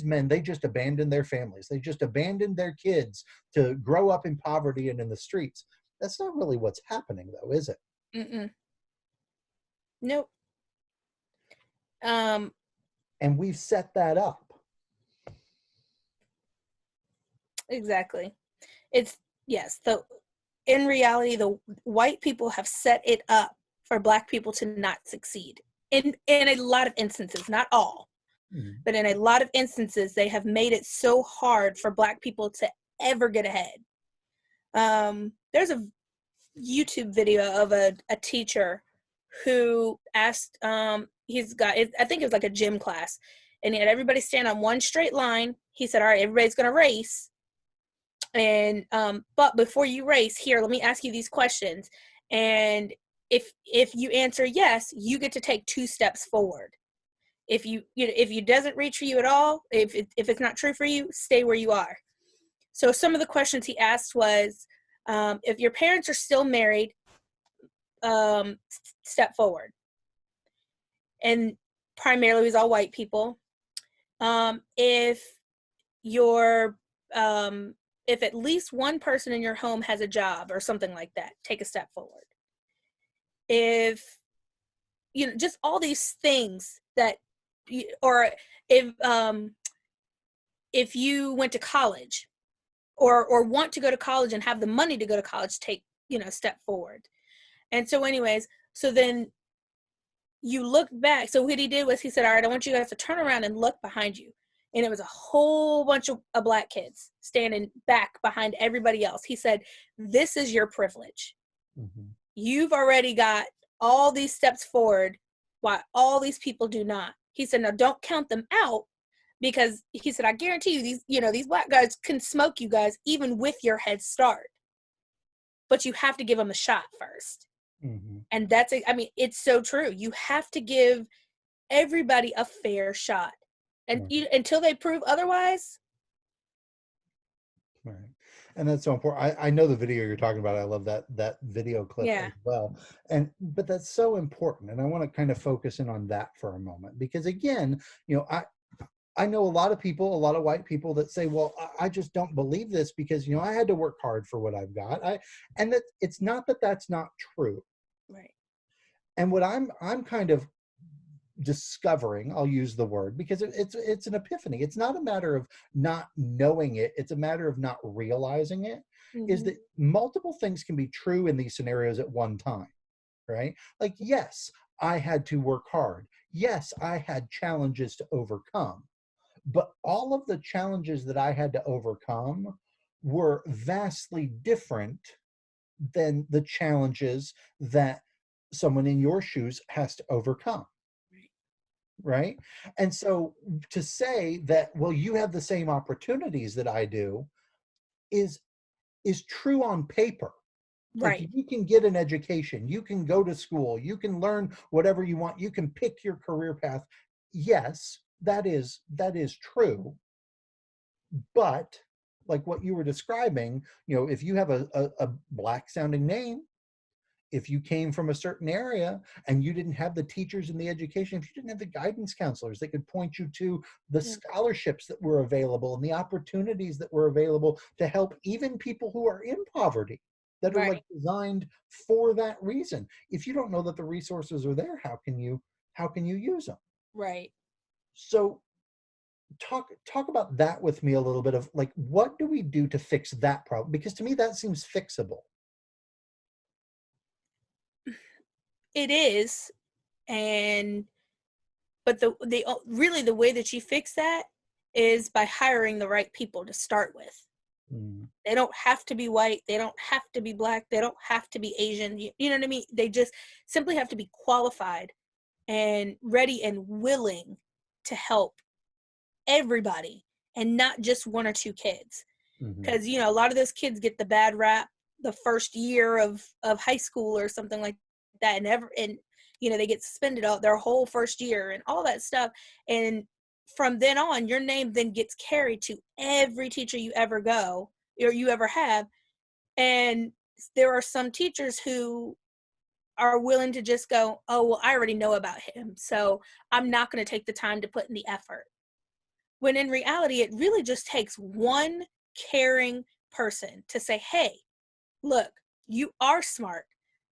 men, they just abandoned their families. They just abandoned their kids to grow up in poverty and in the streets. That's not really what's happening, though, is it? Mm-mm. Nope. Um, And we've set that up. exactly. It's yes. In reality, the white people have set it up for Black people to not succeed. In a lot of instances, not all, Mhm. but in a lot of instances, they have made it so hard for Black people to ever get ahead. There's a YouTube video of a teacher who asked, I think it was like a gym class, and he had everybody stand on one straight line. He said, all right, everybody's going to race. And, but before you race, here, let me ask you these questions. And if you answer yes, you get to take 2 steps forward. If if you doesn't reach for you at all, if it's not true for you, stay where you are. So some of the questions he asked was, if your parents are still married, step forward. And primarily it was all white people. If your if at least one person in your home has a job or something like that, take a step forward. If just all these things that, or if you went to college, or want to go to college and have the money to go to college, take step forward. And so anyways, so then you look back. So what he did was he said, all right, I want you guys to turn around and look behind you. And it was a whole bunch of black kids standing back behind everybody else. He said, this is your privilege. Mm-hmm. You've already got all these steps forward while all these people do not. He said, now don't count them out, because he said, I guarantee you these black guys can smoke you guys even with your head start. But you have to give them a shot first. Mm-hmm. And that's, I mean, it's so true. You have to give everybody a fair shot. And Right. until they prove otherwise. Right. And that's so important. I know the video you're talking about. I love that video clip Yeah. as well. But that's so important. And I want to kind of focus in on that for a moment, because again, I know a lot of people, a lot of white people that say, well, I just don't believe this because, I had to work hard for what I've got. And that it's not that that's not true. Right. And what I'm kind of discovering, I'll use the word, because it's an epiphany. It's not a matter of not knowing it, it's a matter of not realizing it. Is Mm-hmm. that multiple things can be true in these scenarios at one time, right? Like, yes, I had to work hard, yes, I had challenges to overcome, but all of the challenges that I had to overcome were vastly different than the challenges that someone in your shoes has to overcome, right? And so to say that, well, you have the same opportunities that I do is true on paper. Like, Right. you can get an education, you can go to school, you can learn whatever you want, you can pick your career path. Yes, that is true. But like what you were describing, if you have a black sounding name, if you came from a certain area and you didn't have the teachers and the education, if you didn't have the guidance counselors that could point you to the scholarships that were available and the opportunities that were available to help even people who are in poverty, that are like Right. designed for that reason. If you don't know that the resources are there, how can you use them? Right. So talk about that with me a little bit, of like, what do we do to fix that problem? Because to me that seems fixable. It is. And but the really the way that you fix that is by hiring the right people to start with. Mm, They don't have to be white, they don't have to be black, they don't have to be Asian. You know what I mean? They just simply have to be qualified and ready and willing to help everybody, and not just one or two kids. mhm, Because a lot of those kids get the bad rap the first year of high school or something like that, and they get suspended all their whole first year and all that stuff. And from then on, your name then gets carried to every teacher you ever go or you ever have. And there are some teachers who are willing to just go, oh well, I already know about him, so I'm not going to take the time to put in the effort. When in reality, it really just takes one caring person to say, hey, look, you are smart.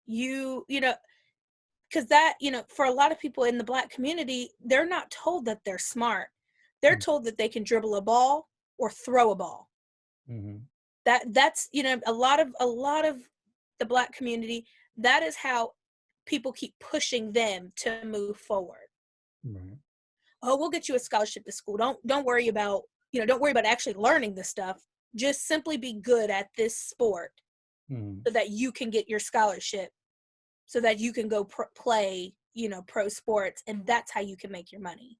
Because that, for a lot of people in the black community, they're not told that they're smart. They're mm, told that they can dribble a ball or throw a ball. mhm, That's a lot of the black community, that is how people keep pushing them to move forward. right, Oh, we'll get you a scholarship to school. Don't worry about, don't worry about actually learning the stuff. Just simply be good at this sport mhm, so that you can get your scholarship, so that you can go play, pro sports, and that's how you can make your money.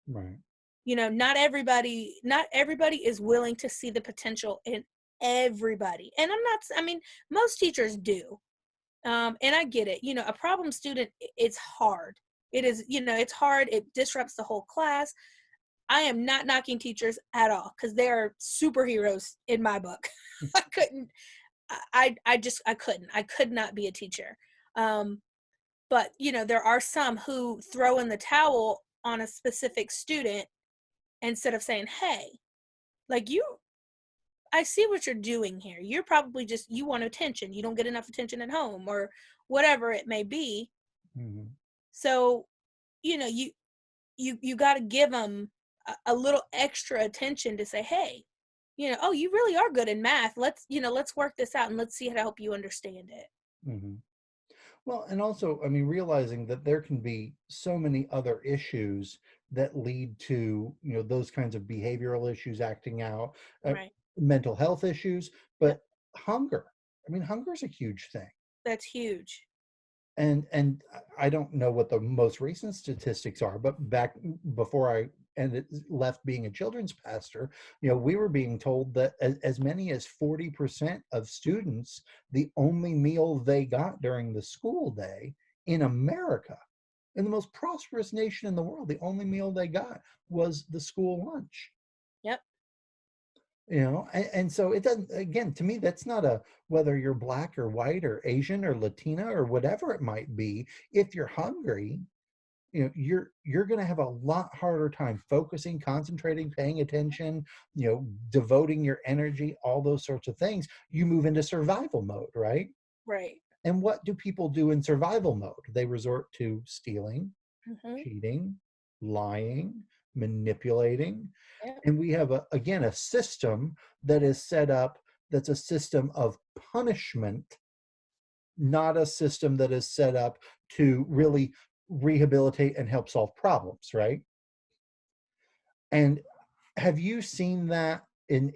right, Not everybody is willing to see the potential in everybody. And I mean, most teachers do. And I get it. A problem student, it's hard. It is, it's hard. It disrupts the whole class. I am not knocking teachers at all, because they are superheroes in my book. I couldn't, I couldn't. I could not be a teacher. Um, but there are some who throw in the towel on a specific student instead of saying, hey, like, I see what you're doing here. You're probably just, you want attention. You don't get enough attention at home, or whatever it may be. mhm, So, you got to give them a little extra attention to say, hey, oh, you really are good in math. Let's work this out, and let's see how to help you understand it. mhm. Well, and also, I mean, realizing that there can be so many other issues that lead to, those kinds of behavioral issues acting out, uh, Right. mental health issues, Yep. but hunger. I mean, hunger is a huge thing. That's huge. And I don't know what the most recent statistics are, but back before I ended left being a children's pastor, we were being told that as many as 40% of students, the only meal they got during the school day in America, in the most prosperous nation in the world, the only meal they got was the school lunch. Yep. And so it doesn't, again, to me, that's not a whether you're black or white or Asian or Latina or whatever it might be. If you're hungry, you're going to have a lot harder time focusing, concentrating, paying attention, devoting your energy, all those sorts of things. You move into survival mode, right? Right. And what do people do in survival mode? They resort to stealing, Hmm. cheating, lying, manipulating. Yep. And we have, again, a system that is set up that's a system of punishment, not a system that is set up to really rehabilitate and help solve problems, right? And have you seen that in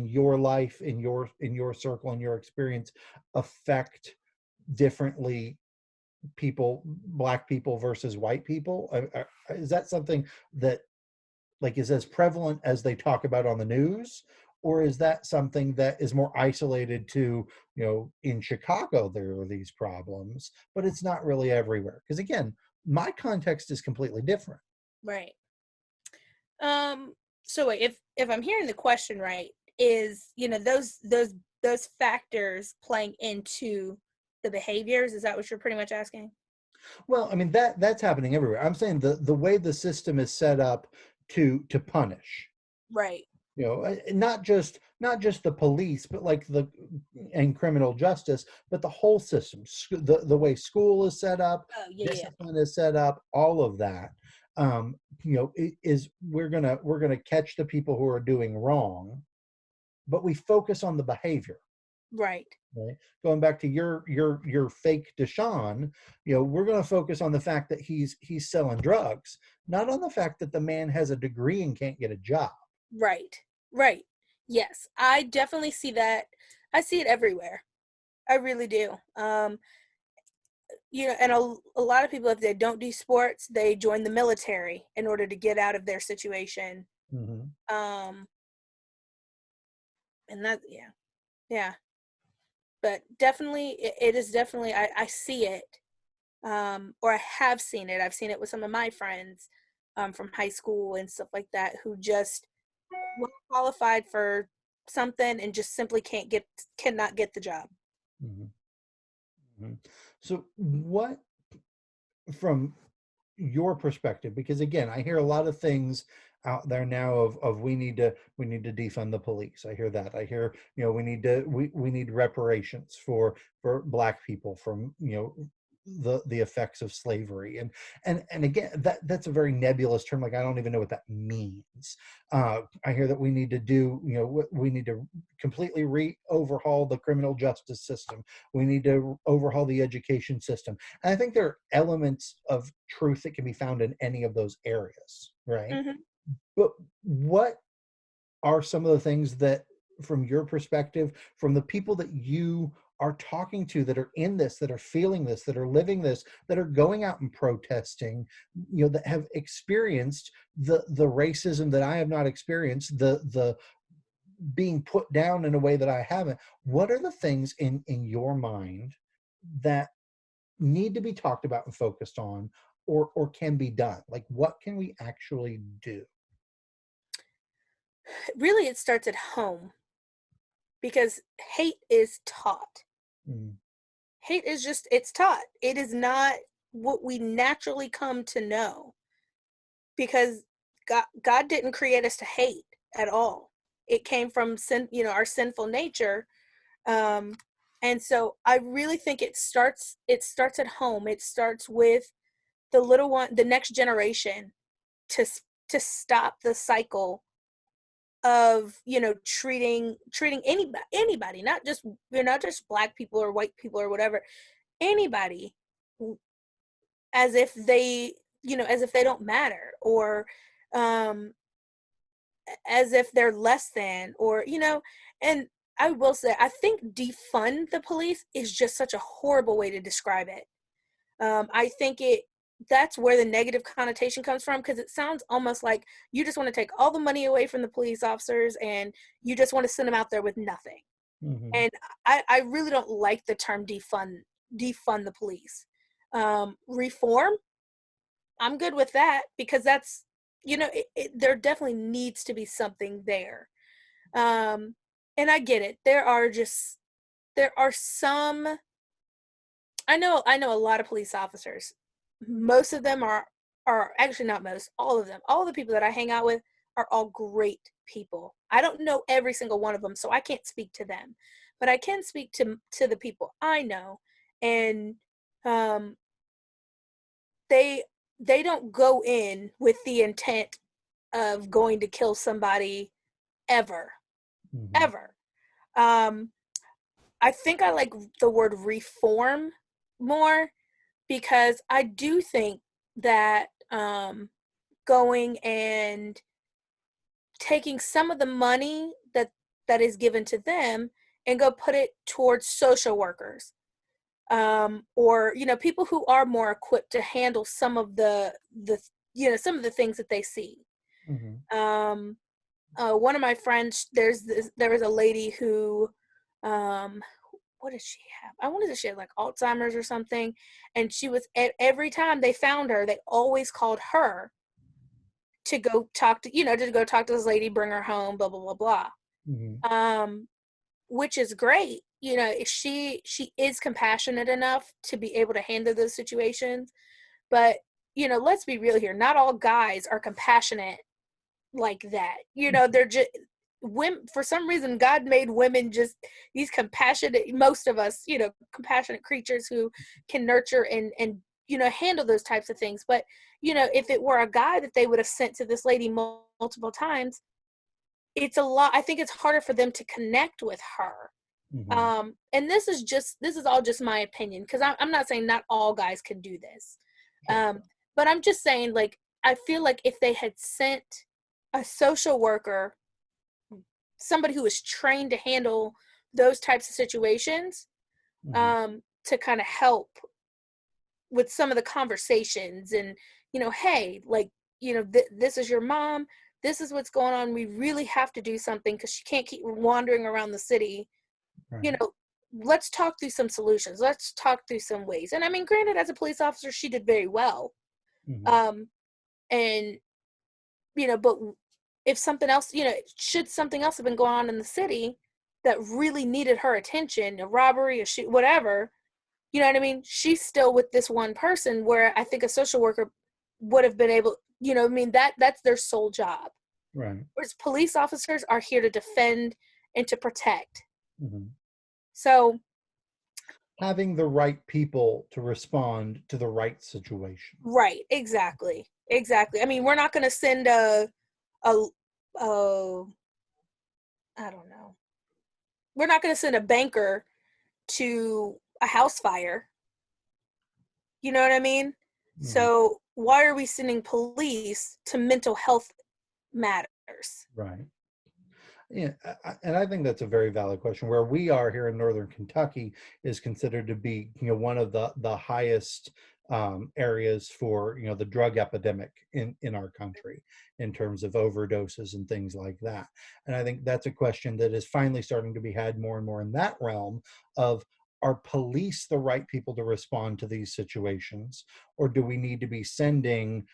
your life, in your circle, in your experience, affect differently people, black people versus white people? Is that something that like is as prevalent as they talk about on the news, or is that something that is more isolated to, in Chicago there are these problems but it's not really everywhere? Because again, my context is completely different. Right. Um, so wait, if I'm hearing the question right, is those factors playing into the behaviors? Is that what you're pretty much asking? Well, I mean, that's happening everywhere. I'm saying the way the system is set up to punish, Right. not just the police, but like the and criminal justice, but the whole system, the way school is set up, Oh, yeah, yeah. discipline is set up, all of that. Is we're gonna catch the people who are doing wrong, but we focus on the behavior. Right. Right. Going back to your fake Deshaun, we're going to focus on the fact that he's selling drugs, not on the fact that the man has a degree and can't get a job. Right. Right. Yes, I definitely see that. I see it everywhere. I really do. And a lot of people, if they don't do sports, they join the military in order to get out of their situation. Hmm. Um, and that, yeah, yeah. But definitely, it is definitely, I see it, or I have seen it. I've seen it with some of my friends from high school and stuff like that who just were qualified for something and just simply cannot get the job. Hmm. Hmm. So what, from your perspective, because again, I hear a lot of things out there now of we need to defund the police. I hear that. I hear, we need reparations for black people from, the effects of slavery. And again, that's a very nebulous term. Like, I don't even know what that means. I hear that we need to do, we need to completely overhaul the criminal justice system. We need to overhaul the education system. And I think there are elements of truth that can be found in any of those areas, right? Hmm. But what are some of the things that, from your perspective, from the people that you are talking to that are in this, that are feeling this, that are living this, that are going out and protesting, that have experienced the racism that I have not experienced, the being put down in a way that I haven't? What are the things in your mind that need to be talked about and focused on, or can be done? Like, what can we actually do? Really, it starts at home because hate is taught. Mm, Hate is just, it's taught. It is not what we naturally come to know because God didn't create us to hate at all. It came from our sinful nature. Um, and so I really think it starts at home. It starts with the little one, the next generation, to to stop the cycle of treating anybody, not just black people or white people or whatever, anybody as if they, as if they don't matter, or um as if they're less than, or and I will say, I think defund the police is just such a horrible way to describe it. I think that's where the negative connotation comes from, because it sounds almost like you just want to take all the money away from the police officers and you just want to send them out there with nothing. Hmm. And I really don't like the term defund the police. Reform, I'm good with that, because that's, there definitely needs to be something there. Um, and I get it. There are some, I know a lot of police officers. Most of them are actually, not most, all of them. All the people that I hang out with are all great people. I don't know every single one of them, so I can't speak to them. But I can speak to the people I know, and um they they don't go in with the intent of going to kill somebody, ever. Hmm. Ever. Um I think I like the word reform more, because I do think that going and taking some of the money that is given to them and go put it towards social workers, or people who are more equipped to handle some of the some of the things that they see. Hmm. um One of my friends, there was a lady who, um what did she have? I wanted to, she had like Alzheimer's or something. And she was, every time they found her, they always called her to go talk to this lady, bring her home, blah, blah, blah, blah. Hmm. Um, which is great. She is compassionate enough to be able to handle those situations. But, let's be real here. Not all guys are compassionate like that. They're just women. For some reason, God made women just these compassionate, most of us, compassionate creatures who can nurture and handle those types of things. But if it were a guy that they would have sent to this lady multiple times, it's a lot. I think it's harder for them to connect with her. Hmm. And this is all just my opinion, because I'm not saying not all guys can do this. Sure. But I'm just saying, like, I feel like if they had sent a social worker, somebody who is trained to handle those types of situations, Hmm. to kind of help with some of the conversations, and hey, like, this is your mom, this is what's going on, we really have to do something because she can't keep wandering around the city. you Right. know let's talk through some solutions, let's talk through some ways. And I mean, granted, as a police officer, she did very well. Hmm. um and but if something else, should something else have been going on in the city that really needed her attention, a robbery, a shoot, whatever, you know what I mean, she's still with this one person, where I think a social worker would have been able, I mean, that's their sole job. Right. Whereas police officers are here to defend and to protect. Hmm. So, Having the right people to respond to the right situation. right, exactly. I mean, we're not going to send a a I don't know. We're not going to send a banker to a house fire. You know what I mean? Hmm. So why are we sending police to mental health matters? Right. Yeah, and I think that's a very valid question. Where we are here in northern Kentucky is considered to be, one of the highest areas for, the drug epidemic in our country, in terms of overdoses and things like that. And I think that's a question that is finally starting to be had more and more in that realm of, are police the right people to respond to these situations, or do we need to be sending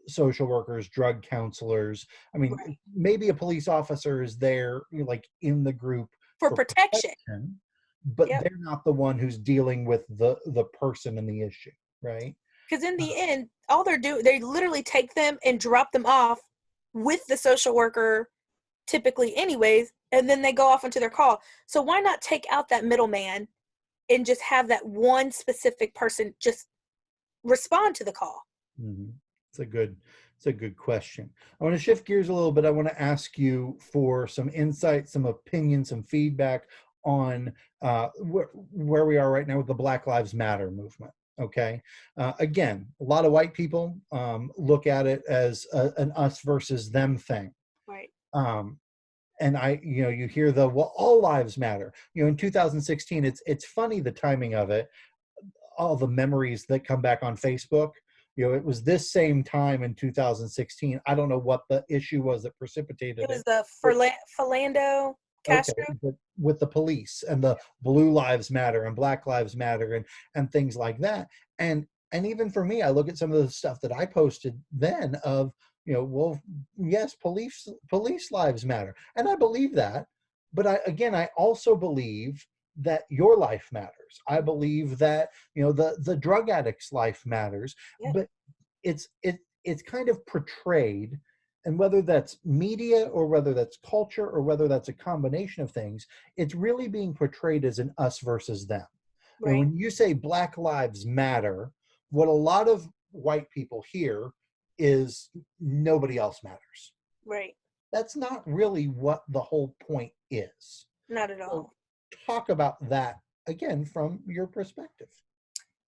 social workers, drug counselors? I mean, Right. maybe a police officer is there, like in the group For for protection. protection, but Yep. they're not the one who's dealing with the person and the issue, right? Because in the end, all they're doing, they literally take them and drop them off with the social worker, typically, anyways, and then they go off into their call. So why not take out that middleman and just have that one specific person just respond to the call? Mhm. It's a good, it's a good question. I want to shift gears a little bit. I want to ask you for some insight, some opinion, some feedback on where we are right now with the Black Lives Matter movement. Okay. Again, a lot of white people look at it as an us versus them thing. Right. Um, and you hear the, well, all lives matter. In 2016, it's funny, the timing of it, all the memories that come back on Facebook. It was this same time in 2016. I don't know what the issue was that It precipitated was it. the But Philando okay, Castro. but with the police and the blue lives matter and black lives matter and things like that. And even for me, I look at some of the stuff that I posted then of, well, yes, police lives matter. And I believe that. But I also believe that your life matters. I believe that, the drug addict's life matters. Yeah. But it's kind of portrayed, and whether that's media or whether that's culture or whether that's a combination of things, it's really being portrayed as an us versus them. Right. When you say Black Lives Matter, what a lot of white people hear is nobody else matters. Right. That's not really what the whole point is. Not at So all. talk about that again from your perspective.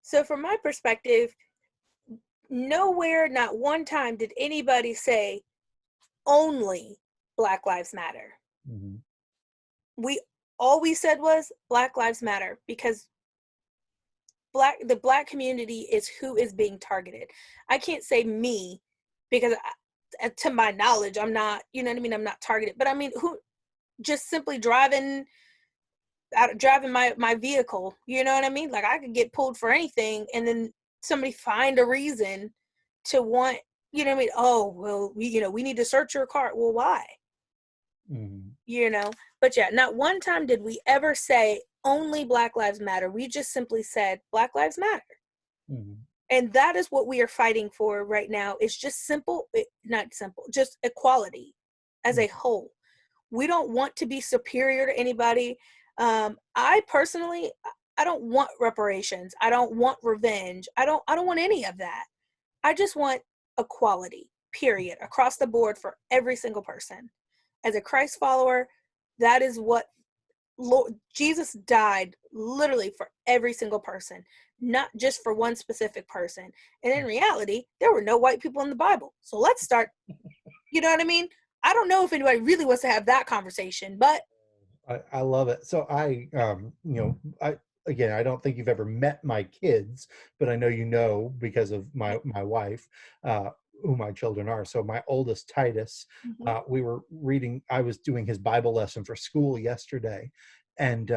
So from my perspective, nowhere, not one time did anybody say only Black Lives Matter. Mm-hmm. We all we said was Black Lives Matter because the black community is who is being targeted. I can't say me because to my knowledge, I'm not, you know what I mean? I'm not targeted, but I mean, who just simply driving my vehicle, you know what I mean? Like I could get pulled for anything and then somebody find a reason to want, you know what I mean? Oh, well, we need to search your car. Well, why? Mm-hmm. But yeah, not one time did we ever say only Black Lives Matter. We just simply said Black Lives Matter. Mm-hmm. And that is what we are fighting for right now. It's just not simple, just equality as a whole. We don't want to be superior to anybody. I personally, I don't want reparations. I don't want revenge. I don't want any of that. I just want equality, period, across the board for every single person. As a Christ follower, that is what Lord Jesus died literally for every single person, not just for one specific person. And in reality, there were no white people in the Bible. So let's start, you know what I mean? I don't know if anybody really wants to have that conversation, but I love it. So I don't think you've ever met my kids, but I know because of my wife, uh, who my children are. So my oldest Titus, Mhm. I was doing his Bible lesson for school yesterday, and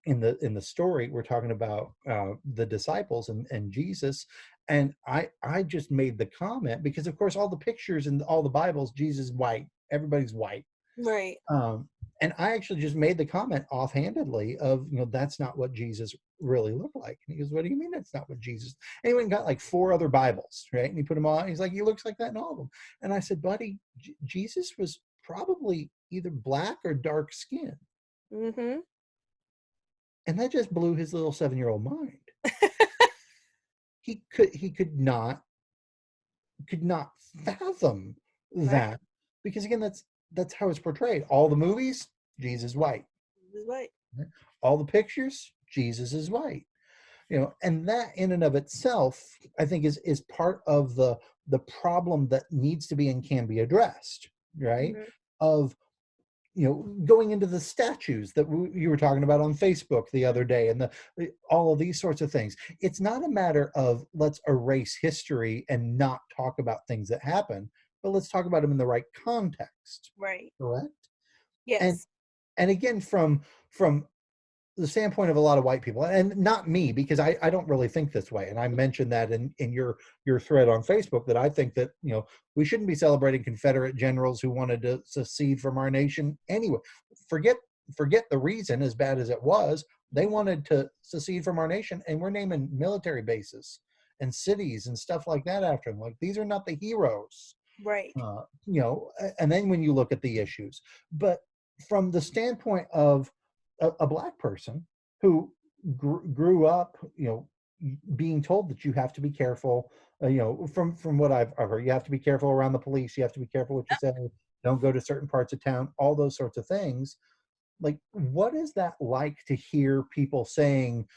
in the story we're talking about the disciples and Jesus, and I just made the comment because of course all the pictures in all the Bibles, Jesus is white, everybody's white. Right, Um, and I actually just made the comment offhandedly of, that's not what Jesus really looked like. And he goes, what do you mean that's not what Jesus? And he went and got like 4 other Bibles, right? And he put them on. He's like, he looks like that in all of them. And I said, buddy, Jesus was probably either black or dark skinned. mhm, And that just blew his little 7-year-old mind. He could not fathom right, that, because again, that's how it's portrayed. All the movies, Jesus white. this is white, All the pictures, Jesus is white. And that in and of itself, I think is part of the problem that needs to be and can be addressed, right? mhm, Of going into the statues that you were talking about on Facebook the other day, and all of these sorts of things. It's not a matter of let's erase history and not talk about things that happen, but let's talk about them in the right context, right, correct? and yes, and again, from the standpoint of a lot of white people, and not me, because I don't really think this way. And I mentioned that in your thread on Facebook, that I think that we shouldn't be celebrating Confederate generals who wanted to secede from our nation anyway. Forget forget the reason, as bad as it was. They wanted to secede from our nation, and we're naming military bases and cities and stuff like that after them. Like, these are not the heroes. right, And then when you look at the issues, but from the standpoint of a black person who grew up, being told that you have to be careful, from what I've heard, you have to be careful around the police, you have to be careful what you say, don't go to certain parts of town, all those sorts of things. like, what is that like to hear people saying,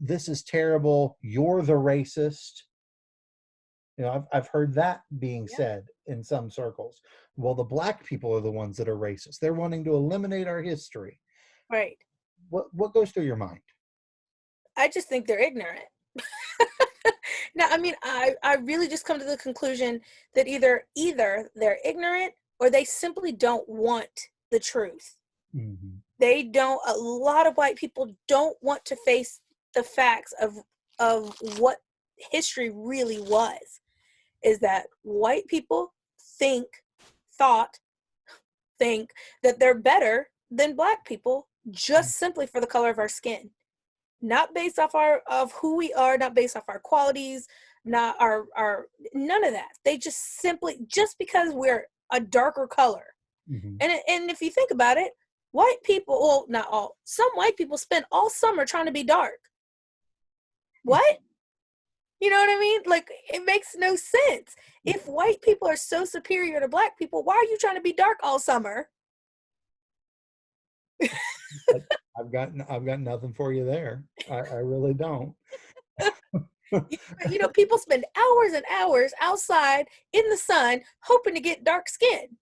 this is terrible, you're the racist? I've heard that being Yeah. said in some circles. Well, the black people are the ones that are racist. They're wanting to eliminate our history. Right. What goes through your mind? I just think they're ignorant. Now, I mean, I really just come to the conclusion that either they're ignorant or they simply don't want the truth. Hmm. They don't. A lot of white people don't want to face the facts of what history really was. Is that white people think, thought, think that they're better than black people just simply for the color of our skin, not based off of who we are, not based off our qualities, not our none of that. They just simply, just because we're a darker color. Hmm. And if you think about it, white people, well, not all, some white people spend all summer trying to be dark. What? You know what I mean? Like, it makes no sense. If white people are so superior to black people, why are you trying to be dark all summer? I've got nothing for you there. I really don't. People spend hours and hours outside in the sun hoping to get dark skin.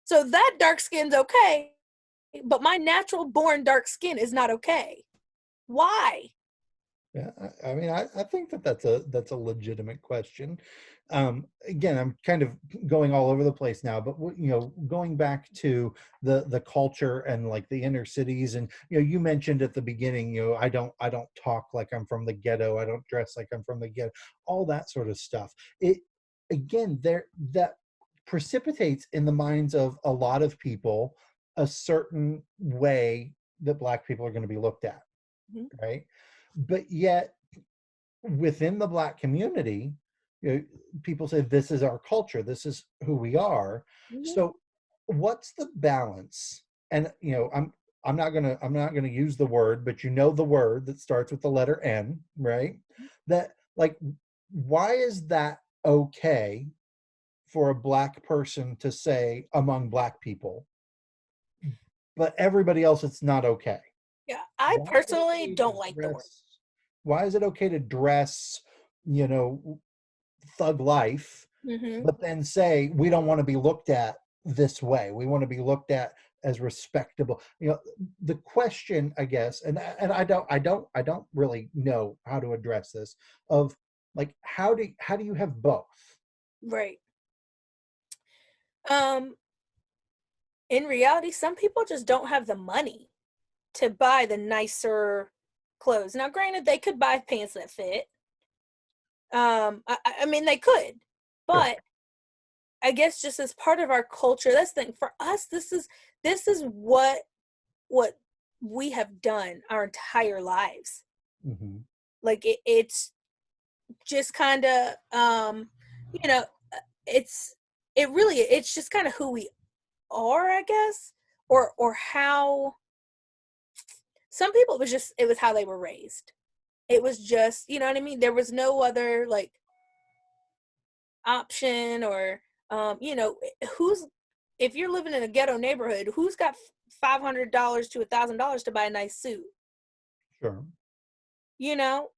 So that dark skin's okay, but my natural born dark skin is not okay. Why? Yeah, I mean, I think that's a legitimate question. Again, I'm kind of going all over the place now, but going back to the culture and like the inner cities, and you mentioned at the beginning, I don't talk like I'm from the ghetto, I don't dress like I'm from the ghetto, all that sort of stuff. It again, there that precipitates in the minds of a lot of people a certain way that Black people are going to be looked at, Mhm. right? But yet within the Black community, you know, people say this is our culture, this is who we are. Mhm. So what's the balance? And I'm not gonna use the word, but the word that starts with the letter N, right? That, like, why is that okay for a Black person to say among Black people, but everybody else it's not okay? Yeah, I Why is it personally okay to don't like the word. dress? Why is it okay to dress, you know, thug life, Hmm. but then say we don't want to be looked at this way? We want to be looked at as respectable. The question, I guess, and I don't really know how to address this. Of like, how do you have both? Right. Um, in reality, some people just don't have the money to buy the nicer clothes. Now, granted, they could buy pants that fit. I mean, they could, Sure. but I guess just as part of our culture, that's the thing for us. This is what we have done our entire lives. Hmm. Like it's just kind of you know, it's it really it's just kind of who we are, I guess, or how some people it was how they were raised. It was just, you know what I mean? There was no other like option or who's if you're living in a ghetto neighborhood, who's got $500 to $1,000 to buy a nice suit? Sure. You know,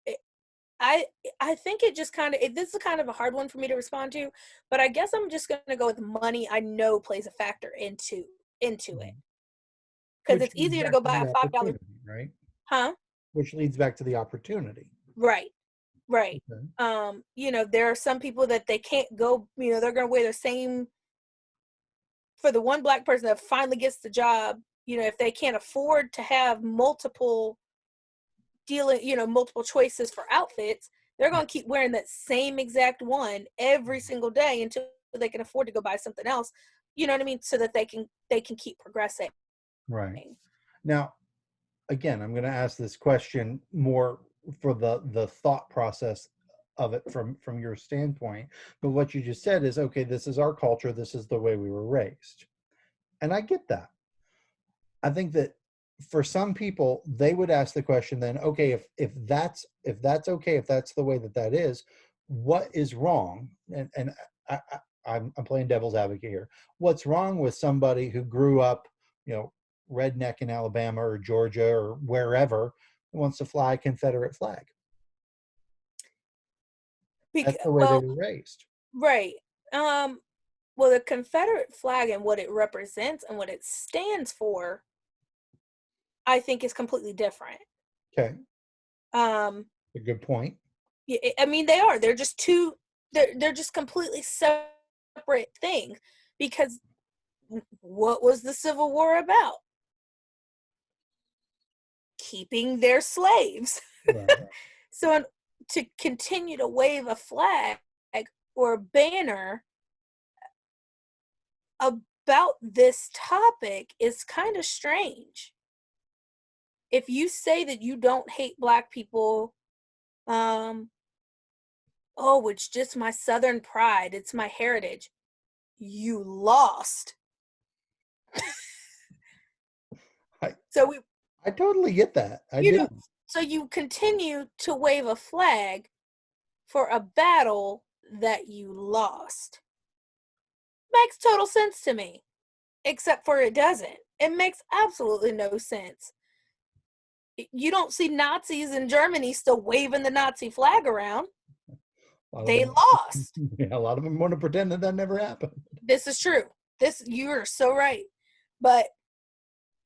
I I think it just kind of this is kind of a hard one for me to respond to, but I guess I'm just gonna go with money. I know plays a factor into it Mhm. because Which it's leads easier to back go to buy the a $5, opportunity, right? huh? Which leads back to the opportunity. Right, right. Okay. There are some people that they can't go. They're gonna wear the same for the one black person that finally gets the job. If they can't afford to have multiple choices for outfits, they're going to keep wearing that same exact one every single day until they can afford to go buy something else. You know what I mean? So that they can keep progressing. Right. Now, again, I'm going to ask this question more for the thought process of it from your standpoint. But what you just said is, okay, this is our culture, this is the way we were raised. And I get that. I think that for some people, they would ask the question then, okay, if that's okay, if that's the way that is, what is wrong? And I'm playing devil's advocate here. What's wrong with somebody who grew up, you know, redneck in Alabama or Georgia or wherever who wants to fly a Confederate flag. That's the way they Well, were raised. right. Um, well, the Confederate flag and what it represents and what it stands for, I think, is completely different. Okay, Um, a good point. I mean, they are. They're just two. They're just completely separate things. Because what was the Civil War about? Keeping their slaves. Right. So, to continue to wave a flag or a banner about this topic is kind of strange. If you say that you don't hate Black people, um, oh, it's just my Southern pride, it's my heritage, you lost. I So we, I totally get that. I you do. know, so you continue to wave a flag for a battle that you lost. Makes total sense to me, except for it doesn't. It makes absolutely no sense. You don't see Nazis in Germany still waving the Nazi flag around. A lot of They them, lost. yeah, a lot of them want to pretend that that never happened. This is true. This, you are so right. But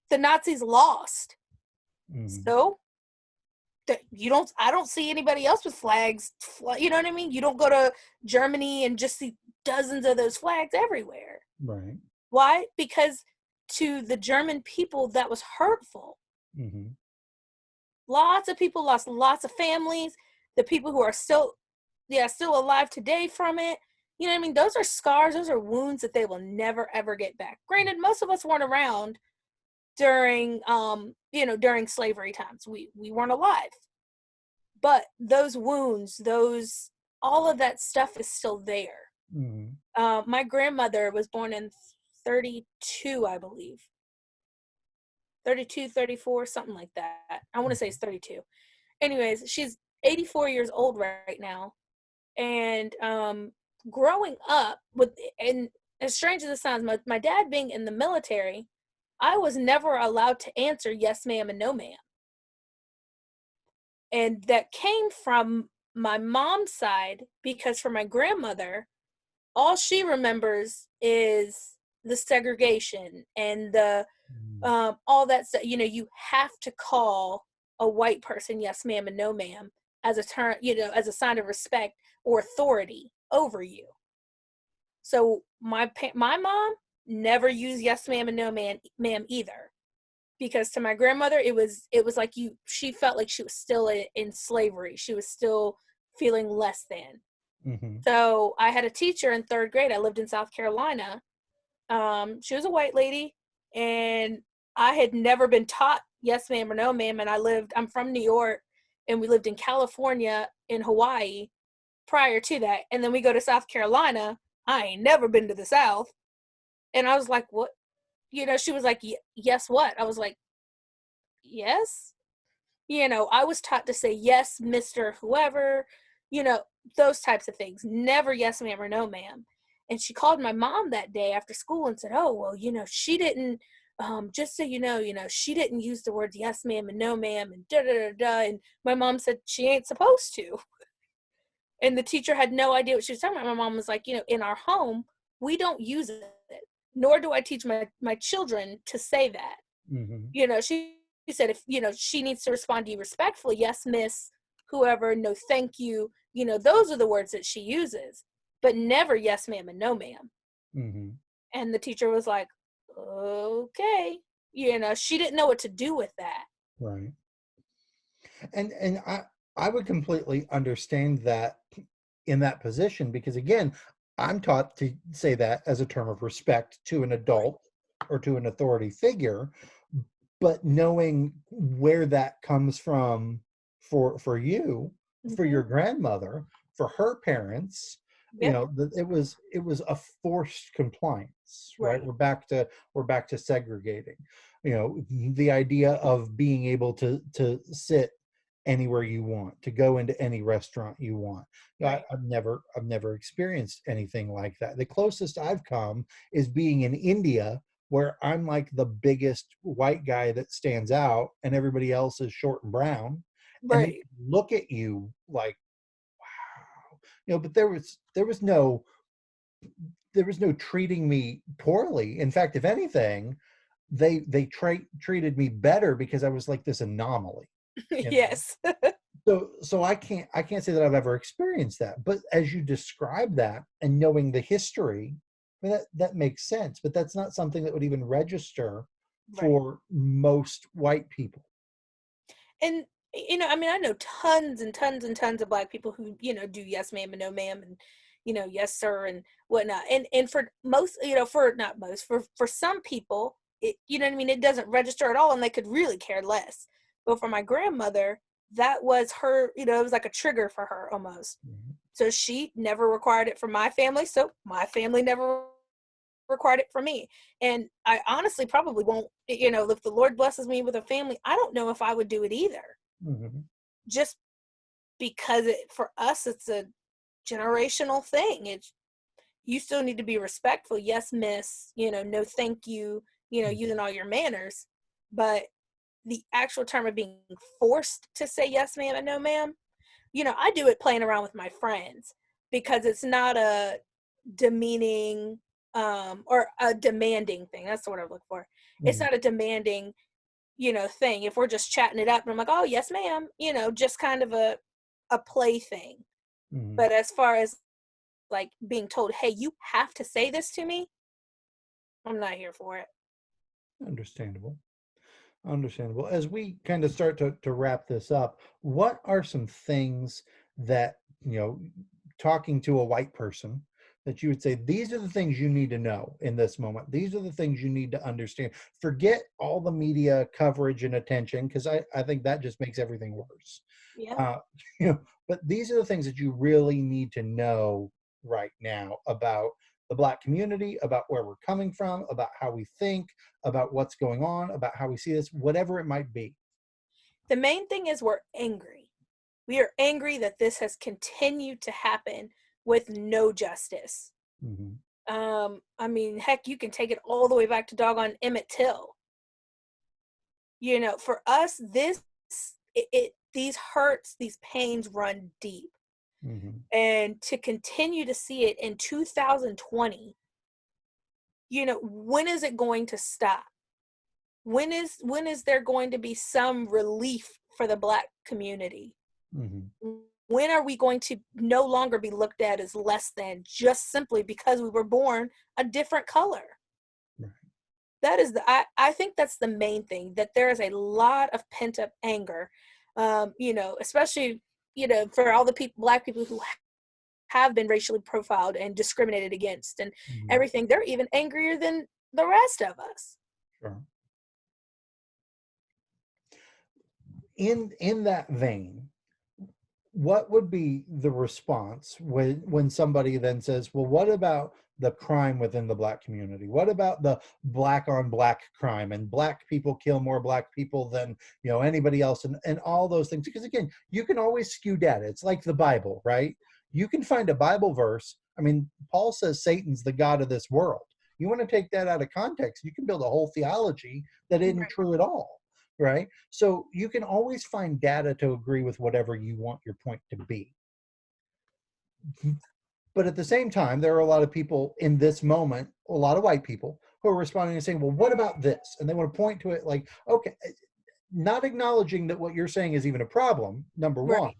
the Nazis lost. Mm, So you don't, I don't see anybody else with flags. You know what I mean? You don't go to Germany and just see dozens of those flags everywhere. right. Why? Because to the German people, that was hurtful. Mm-hmm. Lots of people lost lots of families. The people who are still, yeah, still alive today from it, you know what I mean? Those are scars, those are wounds that they will never ever get back. Granted, most of us weren't around during during slavery times. We weren't alive. But those wounds, those, all of that stuff is still there. Mm-hmm. My grandmother was born in 32, I believe. 32, 34, something like that. I want to say it's 32. Anyways, she's 84 years old right now. And growing up with, and as strange as it sounds, my dad being in the military, I was never allowed to answer yes ma'am and no ma'am. And that came from my mom's side, because for my grandmother, all she remembers is the segregation and the all that stuff. You know, you have to call a white person yes ma'am and no ma'am as a term, as a sign of respect or authority over you. So my mom never used yes ma'am and no ma'am either, because to my grandmother it was like she felt like she was still in slavery. She was still feeling less than. Mm-hmm. So I had a teacher in third grade. I lived in South Carolina. She was a white lady, and I had never been taught yes ma'am or no ma'am. And I'm from New York, and we lived in California, in Hawaii prior to that. And then we go to South Carolina. I ain't never been to the South. And I was like, what? She was like, yes, what? I was like, yes. I was taught to say yes, Mr. Whoever, you know, those types of things. Never yes, ma'am, or no, ma'am. And she called my mom that day after school and said, oh, well, she didn't, just so she didn't use the words yes, ma'am, and no, ma'am, and da da da da. And my mom said she ain't supposed to. And the teacher had no idea what she was talking about. My mom was like, in our home, we don't use it, nor do I teach my children to say that. Mm-hmm. She said, if she needs to respond to you respectfully, yes miss, whoever, no thank you, those are the words that she uses, but never yes ma'am and no ma'am. Mm-hmm. And the teacher was like, okay, she didn't know what to do with that. Right. And I would completely understand that in that position, because again, I'm taught to say that as a term of respect to an Right. adult or to an authority figure, but knowing where that comes from for you, for Mm-hmm. your grandmother, for her parents, Yep. it was a forced compliance, right? Right. We're back to segregating. The idea of being able to sit anywhere you want, to go into any restaurant you want. Right. I've never experienced anything like that. The closest I've come is being in India, where I'm like the biggest white guy that stands out and everybody else is short and brown, and they Right. look at you like, wow, but there was no treating me poorly. In fact, if anything, they treated me better because I was like this anomaly, you know. Yes. So I can't say that I've ever experienced that. But as you describe that and knowing the history, I mean, that makes sense. But that's not something that would even register Right. for most white people. And I mean, I know tons and tons and tons of Black people who do yes ma'am and no ma'am, and yes sir and whatnot. And for most, for not most, for some people, you know what I mean, it doesn't register at all, and they could really care less. But for my grandmother, that was her. It was like a trigger for her almost. Mhm. So she never required it for my family, so my family never required it for me. And I honestly probably won't, if the Lord blesses me with a family, I don't know if I would do it either. Mhm. Just because for us, it's a generational thing. It's, you still need to be respectful. Yes, miss, no, thank you, using Mhm. all your manners. But the actual term of being forced to say yes, ma'am, and no, ma'am, I do it playing around with my friends because it's not a demeaning or a demanding thing. That's the word I look for. It's Mhm. not a demanding, thing. If we're just chatting it up and I'm like, oh yes, ma'am, just kind of a play thing. Mhm. But as far as like being told, hey, you have to say this to me, I'm not here for it. Understandable. Understandable. As we kind of start to wrap this up, what are some things that, talking to a white person, that you would say, these are the things you need to know in this moment? These are the things you need to understand. Forget all the media coverage and attention, because I think that just makes everything worse. Yeah. Uh, you know, but these are the things that you really need to know right now about the Black community, about where we're coming from, about how we think, about what's going on, about how we see this, whatever it might be. The main thing is we're angry. We are angry that this has continued to happen with no justice. Hmm. I mean, heck, you can take it all the way back to doggone Emmett Till. For us, these hurts, these pains run deep. Hmm. And to continue to see it in 2020, when is it going to stop? When is there going to be some relief for the Black community? Hmm. When are we going to no longer be looked at as less than just simply because we were born a different color? Right. That is I think that's the main thing, that there is a lot of pent up anger, especially, for all the Black people who have been racially profiled and discriminated against and Hmm. everything. They're even angrier than the rest of us. Sure. In that vein, what would be the response when somebody then says, well, what about the crime within the Black community? What about the Black on Black crime, and Black people kill more Black people than anybody else, and all those things? Because again, you can always skew data. It's like the Bible, right? You can find a Bible verse. I mean, Paul says Satan's the god of this world. You want to take that out of context, you can build a whole theology that isn't Right. true at all, right? So you can always find data to agree with whatever you want your point to be. But at the same time, there are a lot of people in this moment, a lot of white people, who are responding and saying, well, what about this? And they want to point to it like, okay, not acknowledging that what you're saying is even a problem, number one. Right.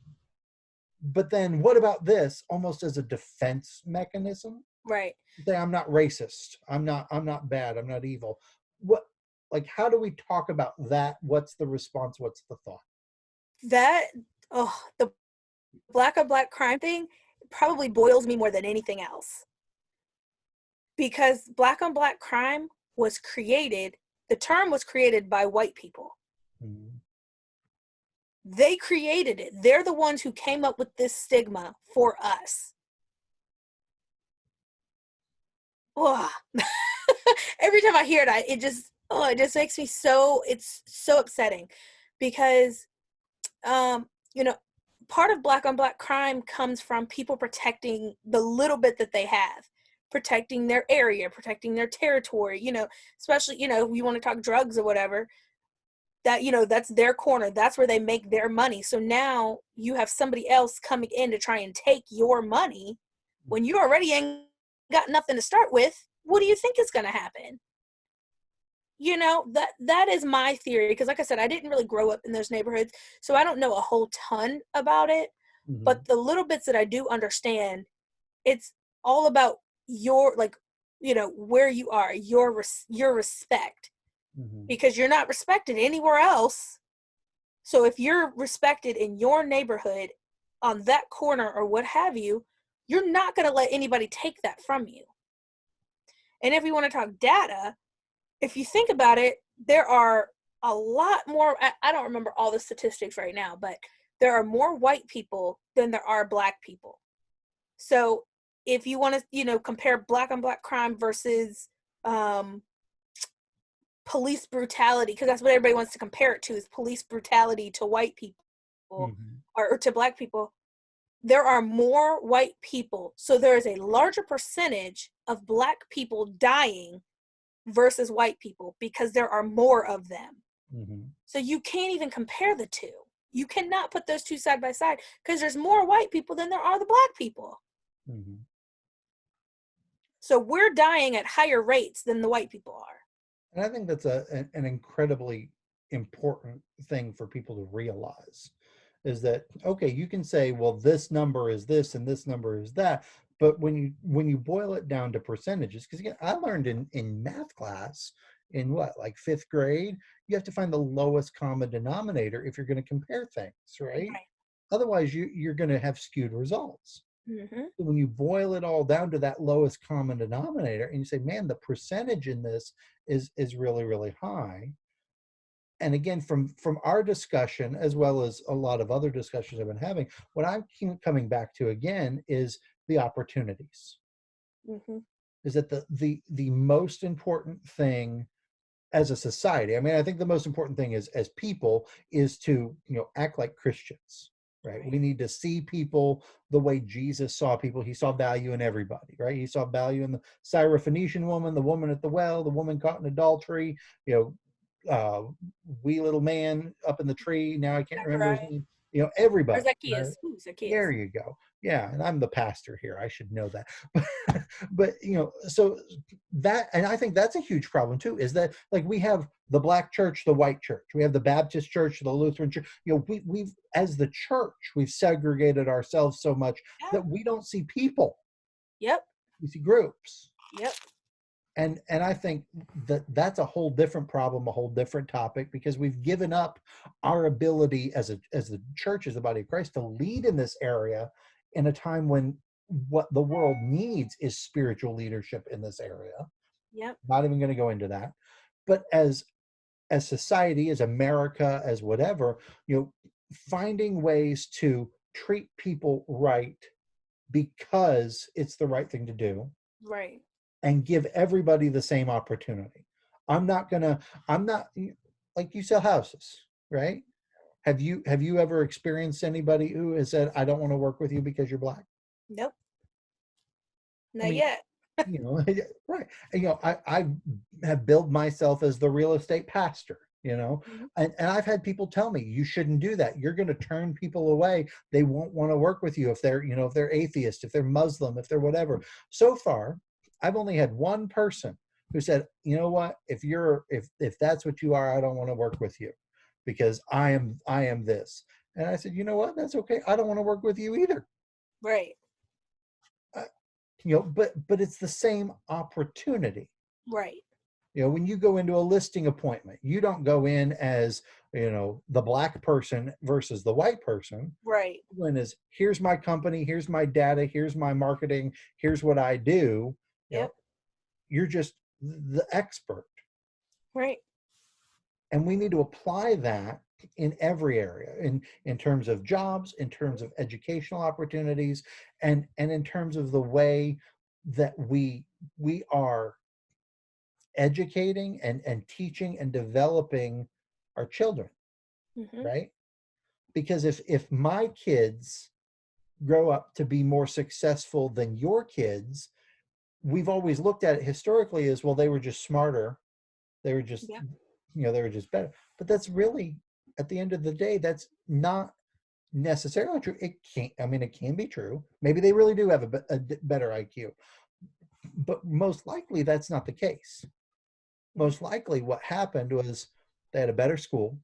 But then what about this, almost as a defense mechanism? Right. Say, I'm not racist. I'm not bad. I'm not evil. What, like, how do we talk about that? What's the response? What's the thought? That, oh, the Black on Black crime thing probably boils me more than anything else, because Black on Black crime was created, the term was created by white people. Mhm. They created it. They're the ones who came up with this stigma for us. Oh. Every time I hear that, it just makes me so, it's so upsetting, because um, you know, part of Black on Black crime comes from people protecting the little bit that they have. protecting their area, protecting their territory, especially, you want to talk drugs or whatever, that, that's their corner. That's where they make their money. So now you have somebody else coming in to try and take your money when you already ain't got nothing to start with. What do you think is going to happen? That is my theory, because like I said, I didn't really grow up in those neighborhoods, so I don't know a whole ton about it. Mm-hmm. But the little bits that I do understand, it's all about your, like, where you are, your respect, Mm-hmm. because you're not respected anywhere else. So if you're respected in your neighborhood on that corner or what have you, you're not going to let anybody take that from you. And if you want to talk data, if you think about it, there are a lot more, I don't remember all the statistics right now, but there are more white people than there are black people. So if you want to, compare black on black crime versus police brutality, because that's what everybody wants to compare it to, is police brutality to white people, Mm-hmm. or to black people. There are more white people, so there is a larger percentage of black people dying versus white people because there are more of them. Mm-hmm. So you can't even compare the two. You cannot put those two side by side, because there's more white people than there are the black people. Mm-hmm. So we're dying at higher rates than the white people are. And I think that's an incredibly important thing for people to realize, is that, okay, you can say, well, this number is this and this number is that, but when you boil it down to percentages, because again, I learned in math class in what, like fifth grade, you have to find the lowest common denominator if you're going to compare things, right? Right. Otherwise, you're going to have skewed results. Mm-hmm. So when you boil it all down to that lowest common denominator and you say, man, the percentage in this is really, really high. And again, from our discussion, as well as a lot of other discussions I've been having, what I'm coming back to again is the opportunities. Mm-hmm. Is that the most important thing as a society? I mean, I think the most important thing is, as people, is to, act like Christians, right? We Right. need to see people the way Jesus saw people. He saw value in everybody, right? He saw value in the Syrophoenician woman, the woman at the well, the woman caught in adultery, wee little man up in the tree. Now I can't remember his Zachariah. name. Or Everybody. Zacchaeus. Ooh, There Zacchaeus. you go. Yeah, and I'm the pastor here. I should know that. But so that, and I think that's a huge problem too, is that, like, we have the black church, the white church, we have the Baptist church, the Lutheran church. We've, as the church, we've segregated ourselves so much Yeah. that we don't see people. Yep. We see groups. Yep. And I think that that's a whole different problem, a whole different topic, because we've given up our ability as the church, as the body of Christ, to lead in this area in a time when what the world needs is spiritual leadership in this area. Yep. Not even going to go into that. But as society, as America, as whatever, finding ways to treat people right because it's the right thing to do, Right. and give everybody the same opportunity. I'm not gonna, I'm not, like, you sell houses, right? Have you ever experienced anybody who has said, I don't want to work with you because you're black? Nope. I Not mean, yet. right. And, I have billed myself as the real estate pastor, Mhm. and I've had people tell me, you shouldn't do that. You're going to turn people away. They won't want to work with you if they're atheist, if they're Muslim, if they're whatever. So far, I've only had one person who said, you know what, if that's what you are, I don't want to work with you because I am this. And I said, you know what, that's okay. I don't want to work with you either. Right. Uh, but it's the same opportunity. Right. When you go into a listing appointment, you don't go in as, the black person versus the white person. Right. When is, here's my company, here's my data, here's my marketing, here's what I do. Yep. You're just the expert. Right. And we need to apply that in every area, in terms of jobs, in terms of educational opportunities, and in terms of the way that we are educating and teaching and developing our children, Mm-hmm. right? Because if my kids grow up to be more successful than your kids, we've always looked at it historically as, well, they were just smarter. They were just, Yeah. they were just better. But that's really, at the end of the day, that's not necessarily true. It can't, I mean, it can be true. Maybe they really do have a better IQ, but most likely that's not the case. Most likely what happened was they had a better school.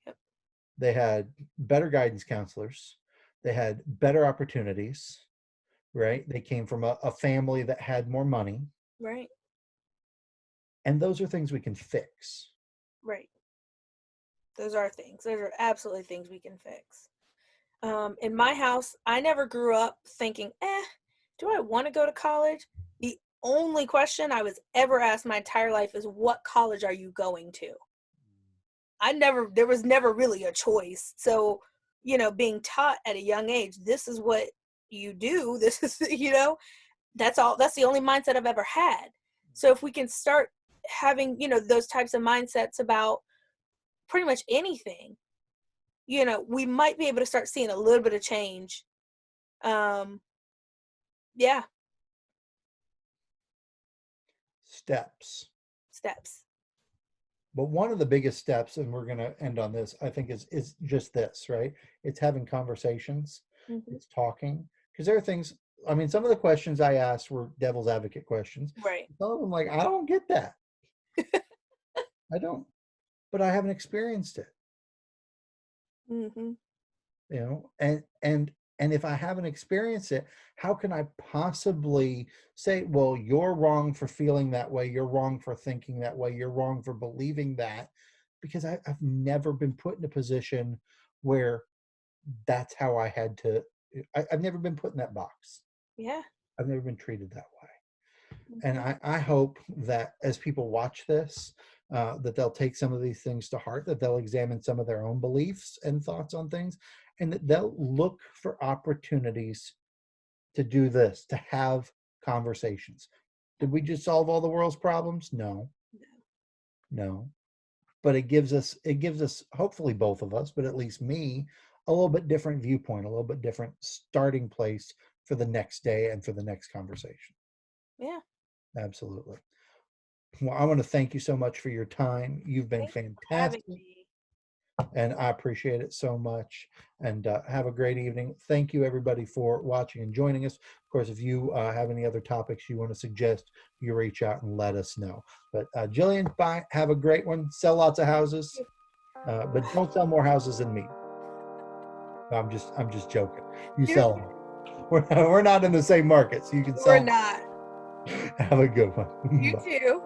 Yep. They had better guidance counselors. They had better opportunities, right? They came from a family that had more money. Right. And those are things we can fix. Right. Those are things. Those are absolutely things we can fix. In my house, I never grew up thinking, do I want to go to college? The only question I was ever asked my entire life is, what college are you going to? There was never really a choice. So, being taught at a young age, this is what you do. This is, that's the only mindset I've ever had. So if we can start having, those types of mindsets about pretty much anything, we might be able to start seeing a little bit of change. Yeah. Steps. But one of the biggest steps, and we're going to end on this, I think is just this, right? It's having conversations. Mm-hmm. It's talking. Because there are things, I mean, some of the questions I asked were devil's advocate questions. Right. Some of them, like, I don't get that. I don't, but I haven't experienced it. Mm-hmm. And if I haven't experienced it, how can I possibly say, well, you're wrong for feeling that way, you're wrong for thinking that way, you're wrong for believing that, because I've never been put in a position where that's how I had to. I've never been put in that box. Yeah. I've never been treated that way. And Mm-hmm. I hope that as people watch this, that they'll take some of these things to heart, that they'll examine some of their own beliefs and thoughts on things, and that they'll look for opportunities to do this, to have conversations. Did we just solve all the world's problems? No, no. But it gives us, hopefully both of us, but at least me, a little bit different viewpoint, a little bit different starting place for the next day and for the next conversation. Yeah. Absolutely. Well, I want to thank you so much for your time. You've been Thank you for having fantastic, me. and I appreciate it so much. And have a great evening. Thank you, everybody, for watching and joining us. Of course, if you have any other topics you want to suggest, you reach out and let us know. But Jillian, bye. Have a great one. Sell lots of houses, but don't sell more houses than me. I'm just joking. You sell them. We're not in the same market, so you can We're sell them. not. Have a good one. You Bye. too.